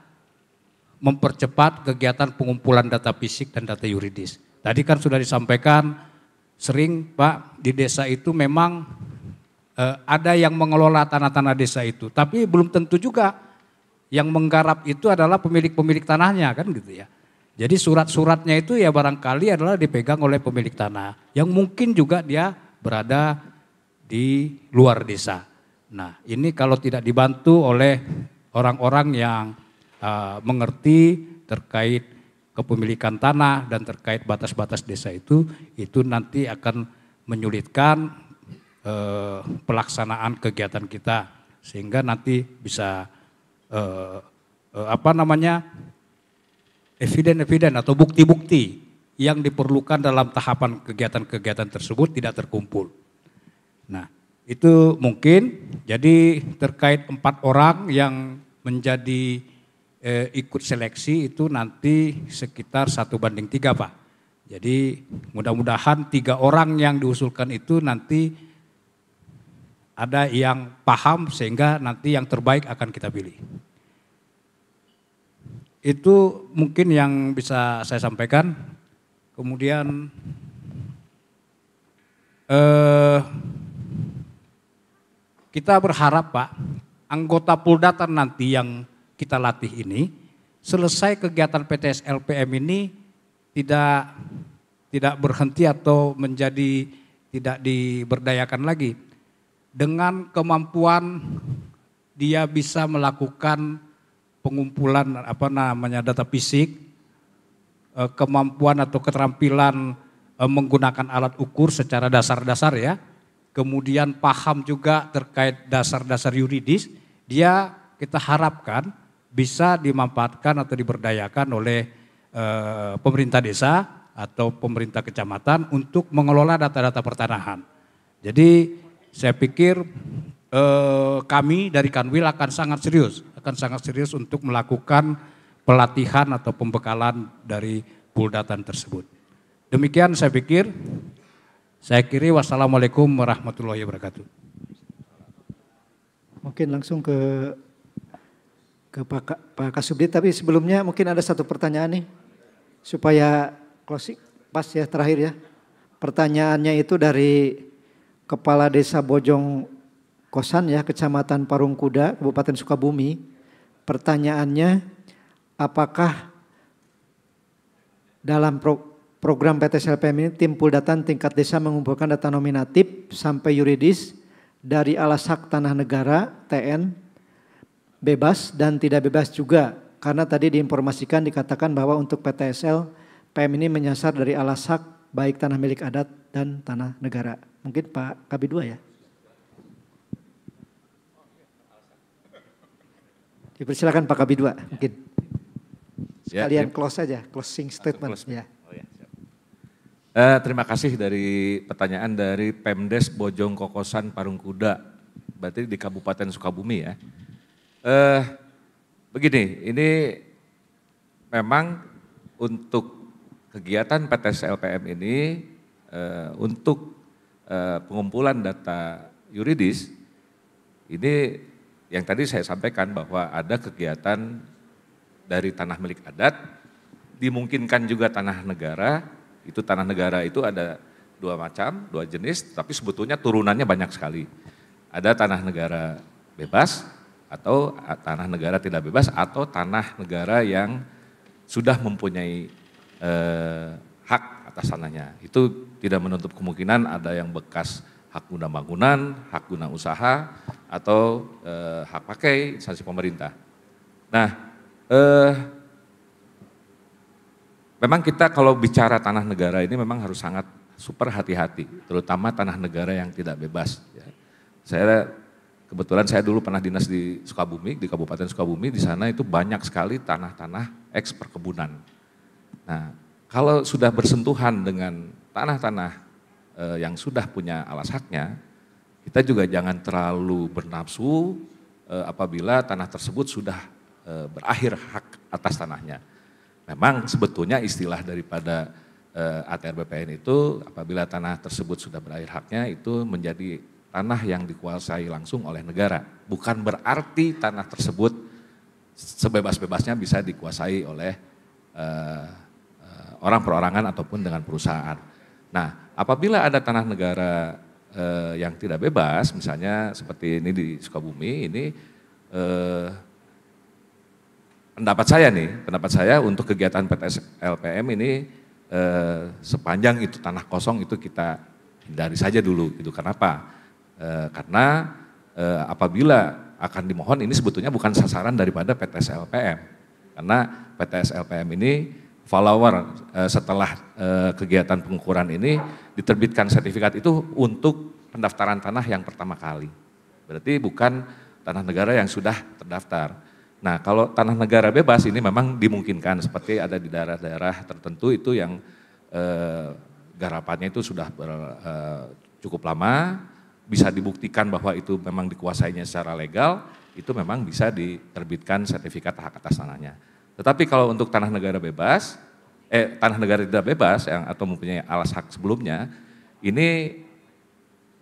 mempercepat kegiatan pengumpulan data fisik dan data yuridis. Tadi kan sudah disampaikan sering, Pak, di desa itu memang ada yang mengelola tanah-tanah desa itu, tapi belum tentu juga yang menggarap itu adalah pemilik-pemilik tanahnya, kan gitu ya. Jadi surat-suratnya itu ya barangkali adalah dipegang oleh pemilik tanah, yang mungkin juga dia berada di luar desa. Nah, ini kalau tidak dibantu oleh orang-orang yang mengerti terkait kepemilikan tanah dan terkait batas-batas desa itu nanti akan menyulitkan pelaksanaan kegiatan kita, sehingga nanti bisa eviden atau bukti-bukti yang diperlukan dalam tahapan kegiatan-kegiatan tersebut tidak terkumpul. Nah, itu mungkin jadi terkait 4 orang yang menjadi ikut seleksi itu nanti sekitar 1:3, Pak. Jadi mudah-mudahan 3 orang yang diusulkan itu nanti ada yang paham sehingga nanti yang terbaik akan kita pilih. Itu mungkin yang bisa saya sampaikan. Kemudian kita berharap, Pak, anggota Puldatan nanti yang kita latih ini, selesai kegiatan PTS LPM ini tidak berhenti atau menjadi tidak diberdayakan lagi. Dengan kemampuan dia bisa melakukan pengumpulan data fisik, kemampuan atau keterampilan menggunakan alat ukur secara dasar-dasar ya. Kemudian paham juga terkait dasar-dasar yuridis, kita harapkan bisa dimanfaatkan atau diberdayakan oleh pemerintah desa atau pemerintah kecamatan untuk mengelola data-data pertanahan. Jadi saya pikir kami dari Kanwil akan sangat serius untuk melakukan pelatihan atau pembekalan dari Puldatan tersebut. Demikian saya pikir. Saya kiri, wassalamualaikum warahmatullahi wabarakatuh. Mungkin langsung ke Pak Kasubdit, tapi sebelumnya mungkin ada satu pertanyaan nih supaya closing pas ya terakhir ya. Pertanyaannya itu dari Kepala Desa Bojong Kosan ya, Kecamatan Parungkuda, Kabupaten Sukabumi. Pertanyaannya, apakah dalam program PTS LPM ini tim Puldatan tingkat desa mengumpulkan data nominatif sampai yuridis dari alas hak tanah negara, TN, bebas dan tidak bebas juga, karena tadi diinformasikan dikatakan bahwa untuk PTSL PM ini menyasar dari alas hak baik tanah milik adat dan tanah negara. Mungkin Pak Kabid 2 ya. Dipersilakan Pak Kabid 2 mungkin. Sekalian close saja, closing statement. Ya. Terima kasih dari pertanyaan dari Pemdes Bojong Kokosan Parungkuda, berarti di Kabupaten Sukabumi ya. Begini, ini memang untuk kegiatan PTS LPM ini untuk pengumpulan data yuridis, ini yang tadi saya sampaikan bahwa ada kegiatan dari tanah milik adat, dimungkinkan juga tanah negara. Itu tanah negara itu ada 2 macam, 2 jenis, tapi sebetulnya turunannya banyak sekali. Ada tanah negara bebas, atau tanah negara tidak bebas, atau tanah negara yang sudah mempunyai hak atas tanahnya. Itu tidak menutup kemungkinan ada yang bekas hak guna bangunan, hak guna usaha, atau hak pakai instansi pemerintah. Nah, memang kita kalau bicara tanah negara ini memang harus sangat super hati-hati, terutama tanah negara yang tidak bebas. Ya. Kebetulan saya dulu pernah dinas di Sukabumi, di Kabupaten Sukabumi, di sana itu banyak sekali tanah-tanah eks perkebunan. Nah, kalau sudah bersentuhan dengan tanah-tanah yang sudah punya alas haknya, kita juga jangan terlalu bernafsu apabila tanah tersebut sudah berakhir hak atas tanahnya. Memang sebetulnya istilah daripada ATR BPN itu apabila tanah tersebut sudah berakhir haknya itu menjadi tanah yang dikuasai langsung oleh negara. Bukan berarti tanah tersebut sebebas-bebasnya bisa dikuasai oleh orang perorangan ataupun dengan perusahaan. Nah, apabila ada tanah negara yang tidak bebas, misalnya seperti ini di Sukabumi, ini pendapat saya untuk kegiatan PTS LPM ini sepanjang itu tanah kosong itu kita hindari saja dulu. Itu kenapa? Karena apabila akan dimohon ini sebetulnya bukan sasaran daripada PTS LPM. Karena PTS LPM ini follower setelah kegiatan pengukuran ini diterbitkan sertifikat itu untuk pendaftaran tanah yang pertama kali. Berarti bukan tanah negara yang sudah terdaftar. Nah, kalau tanah negara bebas ini memang dimungkinkan seperti ada di daerah-daerah tertentu itu yang garapannya itu sudah cukup lama, bisa dibuktikan bahwa itu memang dikuasainya secara legal, itu memang bisa diterbitkan sertifikat hak atas tanahnya. Tetapi kalau untuk tanah negara bebas, tanah negara tidak bebas yang atau mempunyai alas hak sebelumnya, ini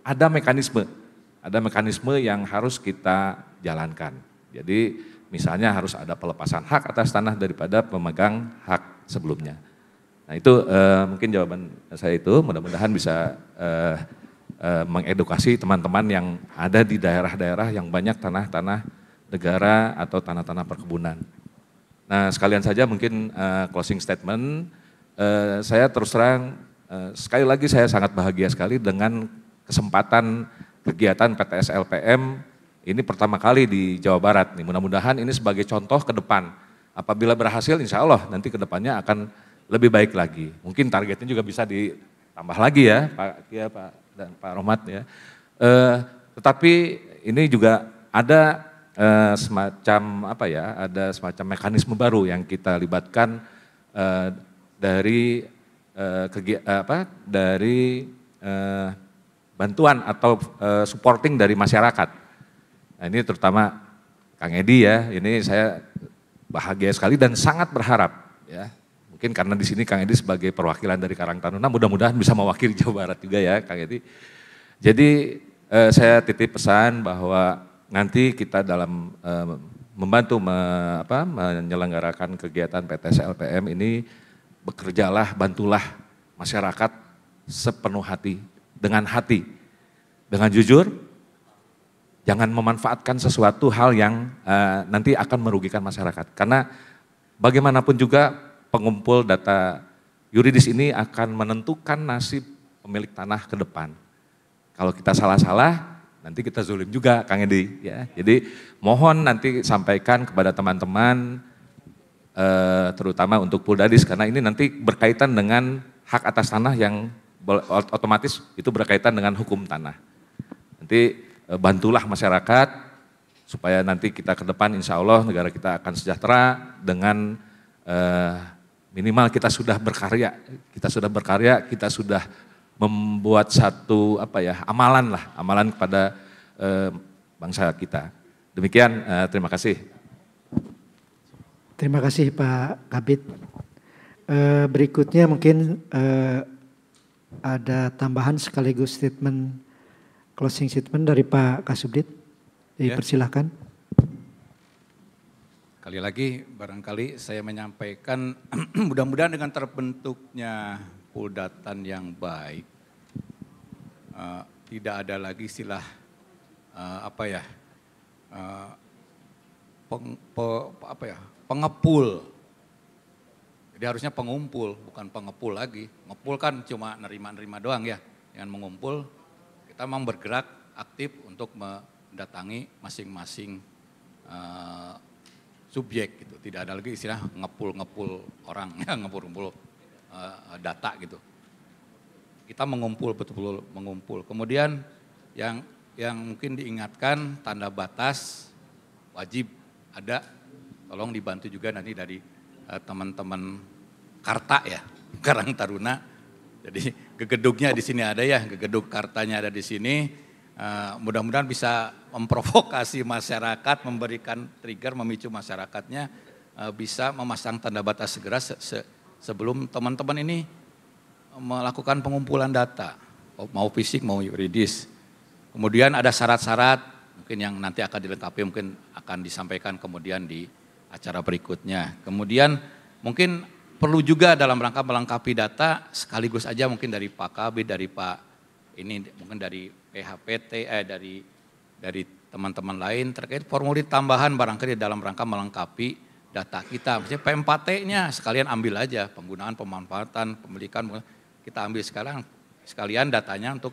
ada mekanisme yang harus kita jalankan. Jadi misalnya harus ada pelepasan hak atas tanah daripada pemegang hak sebelumnya. Nah itu mungkin jawaban saya itu, mudah-mudahan bisa mengedukasi teman-teman yang ada di daerah-daerah yang banyak tanah-tanah negara atau tanah-tanah perkebunan. Nah sekalian saja mungkin closing statement, saya terus terang sekali lagi saya sangat bahagia sekali dengan kesempatan kegiatan PTS LPM ini pertama kali di Jawa Barat nih. Mudah-mudahan ini sebagai contoh ke depan. Apabila berhasil insya Allah nanti ke depannya akan lebih baik lagi. Mungkin targetnya juga bisa ditambah lagi ya Pak Kia, Pak dan Pak Rohmat ya. Tetapi ini juga ada semacam ada semacam mekanisme baru yang kita libatkan dari bantuan atau supporting dari masyarakat. Nah ini terutama Kang Edi ya, ini saya bahagia sekali dan sangat berharap ya. Mungkin karena di sini Kang Edi sebagai perwakilan dari Karang Taruna mudah-mudahan bisa mewakili Jawa Barat juga ya Kang Edi. Jadi saya titip pesan bahwa nanti kita dalam membantu menyelenggarakan kegiatan PTS LPM ini bekerjalah, bantulah masyarakat sepenuh hati, dengan jujur, jangan memanfaatkan sesuatu hal yang nanti akan merugikan masyarakat. Karena bagaimanapun juga pengumpul data yuridis ini akan menentukan nasib pemilik tanah ke depan. Kalau kita salah-salah, nanti kita zulim juga Kang Edi. Ya. Jadi mohon nanti sampaikan kepada teman-teman, terutama untuk Puldadis, karena ini nanti berkaitan dengan hak atas tanah yang otomatis itu berkaitan dengan hukum tanah. Nanti bantulah masyarakat supaya nanti kita ke depan insya Allah negara kita akan sejahtera dengan minimal kita sudah berkarya, kita sudah membuat satu amalan kepada bangsa kita. Demikian, terima kasih. Terima kasih Pak Kabid. Berikutnya mungkin ada tambahan sekaligus closing statement dari Pak Kasubdit. Dipersilahkan. Kali lagi barangkali saya menyampaikan mudah-mudahan dengan terbentuknya Puldatan yang baik, tidak ada lagi istilah pengepul Jadi harusnya pengumpul, bukan pengepul lagi. Ngepul kan cuma nerima-nerima doang ya. Dengan mengumpul, kita memang bergerak aktif untuk mendatangi masing-masing subjek gitu. Tidak ada lagi istilah ngepul-ngepul orang, ngepul-ngepul data gitu. Kita mengumpul, betul-betul mengumpul. Kemudian yang mungkin diingatkan, tanda batas wajib ada. Tolong dibantu juga nanti dari teman-teman Karta ya, Karang Taruna. Jadi gegedugnya di sini ada ya, gegedug Kartanya ada di sini. Mudah-mudahan bisa memprovokasi masyarakat, memberikan trigger, memicu masyarakatnya bisa memasang tanda batas segera sebelum teman-teman ini melakukan pengumpulan data, mau fisik mau yuridis. Kemudian ada syarat-syarat mungkin yang nanti akan dilengkapi, mungkin akan disampaikan kemudian di acara berikutnya. Kemudian mungkin perlu juga dalam rangka melengkapi data sekaligus aja mungkin dari Pak Kabid, dari Pak ini mungkin dari PHPT, dari teman-teman lain terkait formulir tambahan barangkali dalam rangka melengkapi data kita. Maksudnya P4T-nya sekalian ambil aja, penggunaan, pemanfaatan, pemilikan, kita ambil sekarang sekalian datanya untuk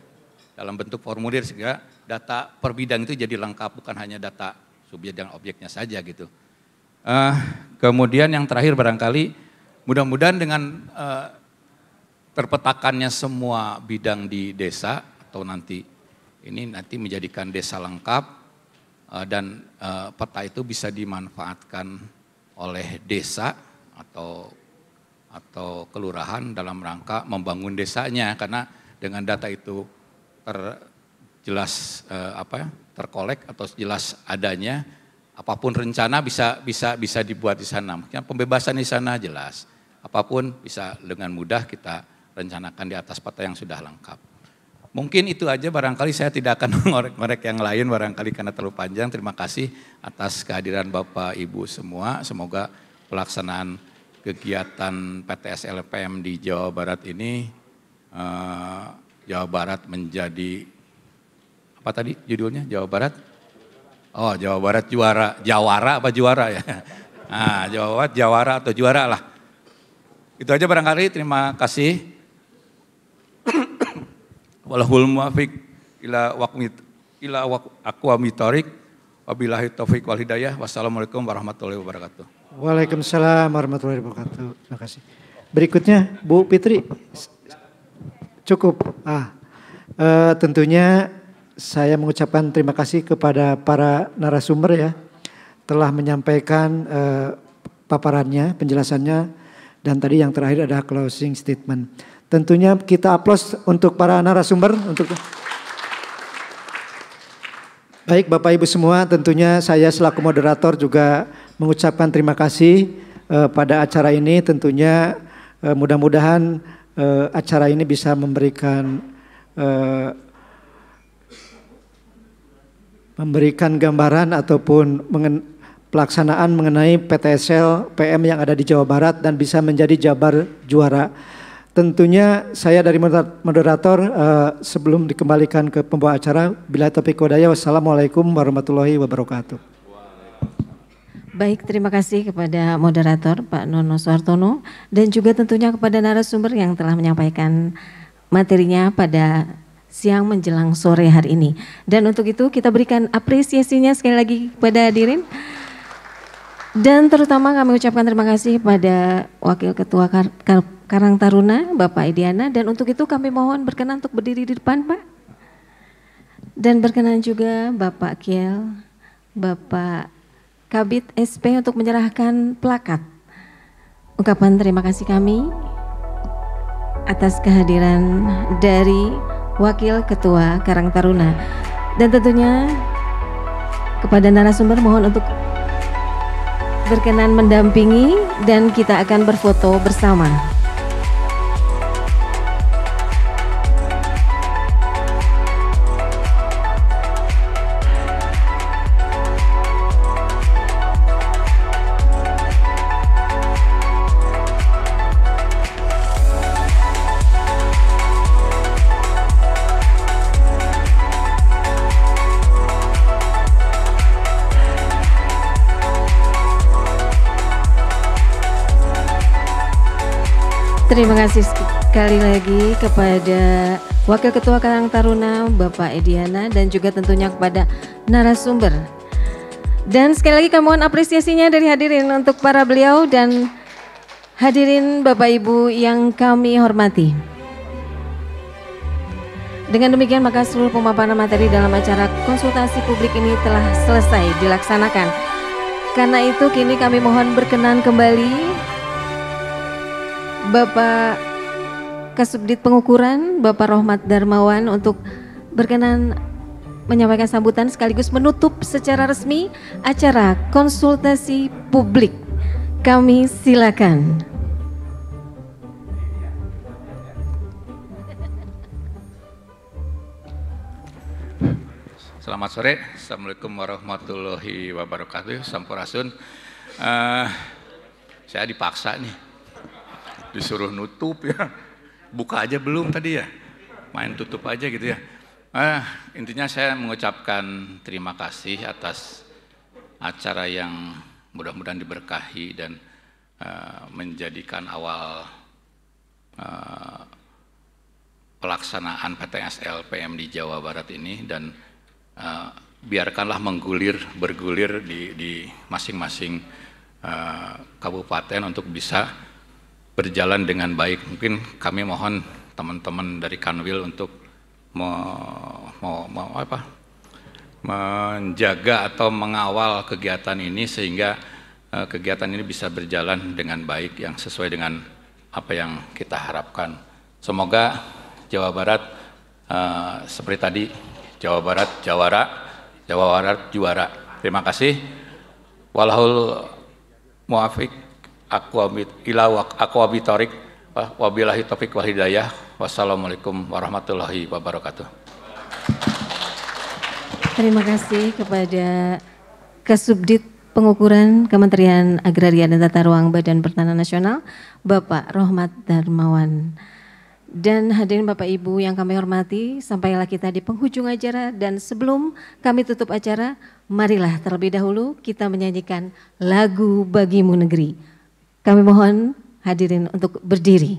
dalam bentuk formulir sehingga data per bidang itu jadi lengkap, bukan hanya data subjek dan objeknya saja gitu. Kemudian yang terakhir barangkali mudah-mudahan dengan terpetakannya semua bidang di desa atau nanti menjadikan desa lengkap dan peta itu bisa dimanfaatkan oleh desa atau kelurahan dalam rangka membangun desanya, karena dengan data itu terkolek atau jelas adanya, apapun rencana bisa dibuat di sana. Mungkin pembebasan di sana jelas, apapun bisa dengan mudah kita rencanakan di atas peta yang sudah lengkap. Mungkin itu aja, barangkali saya tidak akan mengorek-ngorek yang lain barangkali karena terlalu panjang. Terima kasih atas kehadiran Bapak Ibu semua. Semoga pelaksanaan kegiatan PTS LPM di Jawa Barat ini, Jawa Barat menjadi, apa tadi judulnya, Jawa Barat? Oh, Jawa Barat juara, jawara apa juara ya? Nah, Jawa Barat jawara atau juara lah. Itu aja barangkali, terima kasih. Walahul muwafiq ila aqwamit thoriq. Wabillahi taufiq wal hidayah. Wassalamualaikum warahmatullahi wabarakatuh. Waalaikumsalam warahmatullahi wabarakatuh. Terima kasih. Berikutnya Bu Fitri. Cukup. Tentunya saya mengucapkan terima kasih kepada para narasumber ya, telah menyampaikan paparannya, penjelasannya, dan tadi yang terakhir adalah closing statement. Tentunya kita aplaus untuk para narasumber. Baik Bapak Ibu semua, tentunya saya selaku moderator juga mengucapkan terima kasih pada acara ini. Tentunya mudah-mudahan acara ini bisa memberikan gambaran ataupun pelaksanaan mengenai PTSL PM yang ada di Jawa Barat dan bisa menjadi Jabar juara. Tentunya saya dari moderator sebelum dikembalikan ke pembawa acara, bila taufiq hidayah, wassalamualaikum warahmatullahi wabarakatuh. Baik, terima kasih kepada moderator Pak Nono Suhartono dan juga tentunya kepada narasumber yang telah menyampaikan materinya pada siang menjelang sore hari ini. Dan untuk itu kita berikan apresiasinya sekali lagi kepada hadirin. Dan terutama kami ucapkan terima kasih pada Wakil Ketua Karang Taruna Bapak Idiana, dan untuk itu kami mohon berkenan untuk berdiri di depan Pak. Dan berkenan juga Bapak Kiel, Bapak Kabid SP untuk menyerahkan plakat. Ungkapan terima kasih kami atas kehadiran dari Wakil Ketua Karang Taruna. Dan tentunya kepada narasumber mohon untuk berkenan mendampingi dan kita akan berfoto bersama. Terima kasih sekali lagi kepada Wakil Ketua Karang Taruna Bapak Ediana dan juga tentunya kepada narasumber. Dan sekali lagi kami mohon apresiasinya dari hadirin untuk para beliau dan hadirin Bapak Ibu yang kami hormati. Dengan demikian maka seluruh pemaparan materi dalam acara konsultasi publik ini telah selesai dilaksanakan. Karena itu kini kami mohon berkenan kembali Bapak Kasubdit Pengukuran, Bapak Rohmat Darmawan untuk berkenan menyampaikan sambutan sekaligus menutup secara resmi acara konsultasi publik. Kami silakan. Selamat sore, Assalamualaikum warahmatullahi wabarakatuh, Sampurasun. Saya dipaksa nih, disuruh nutup ya, buka aja belum tadi ya, main tutup aja gitu ya. Intinya saya mengucapkan terima kasih atas acara yang mudah-mudahan diberkahi dan menjadikan awal pelaksanaan PTS LPM di Jawa Barat ini, dan biarkanlah bergulir di masing-masing kabupaten untuk bisa berjalan dengan baik. Mungkin kami mohon teman-teman dari Kanwil untuk menjaga atau mengawal kegiatan ini sehingga kegiatan ini bisa berjalan dengan baik yang sesuai dengan apa yang kita harapkan. Semoga Jawa Barat seperti tadi, Jawa Barat jawara, Jawa Barat juara. Terima kasih. Walahul muafiq aqwabitorik wabillahi taufiq wal hidayah. Wassalamualaikum warahmatullahi wabarakatuh. Terima kasih kepada Kasubdit Pengukuran Kementerian Agraria dan Tata Ruang Badan Pertanahan Nasional, Bapak Rohmat Darmawan. Dan hadirin Bapak Ibu yang kami hormati, sampailah kita di penghujung acara, dan sebelum kami tutup acara, marilah terlebih dahulu kita menyanyikan lagu Bagimu Negeri. Kami mohon hadirin untuk berdiri.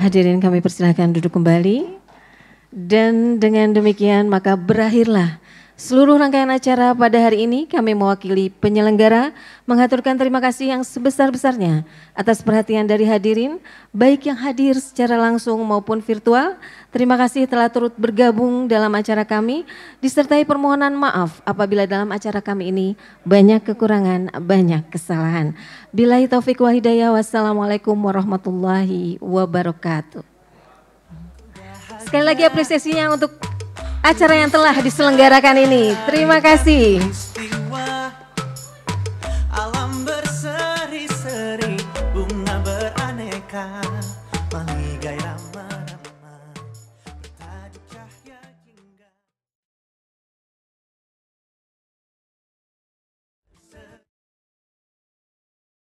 Hadirin kami persilahkan duduk kembali, dan dengan demikian maka berakhirlah seluruh rangkaian acara pada hari ini. Kami mewakili penyelenggara mengaturkan terima kasih yang sebesar-besarnya atas perhatian dari hadirin, baik yang hadir secara langsung maupun virtual. Terima kasih telah turut bergabung dalam acara kami, disertai permohonan maaf apabila dalam acara kami ini banyak kekurangan, banyak kesalahan. Billahi taufiq wal hidayah. Wassalamualaikum warahmatullahi wabarakatuh. Sekali lagi apresiasinya untuk acara yang telah diselenggarakan ini. Terima kasih. Alam berseri-seri, bunga beraneka, menghigai ramah.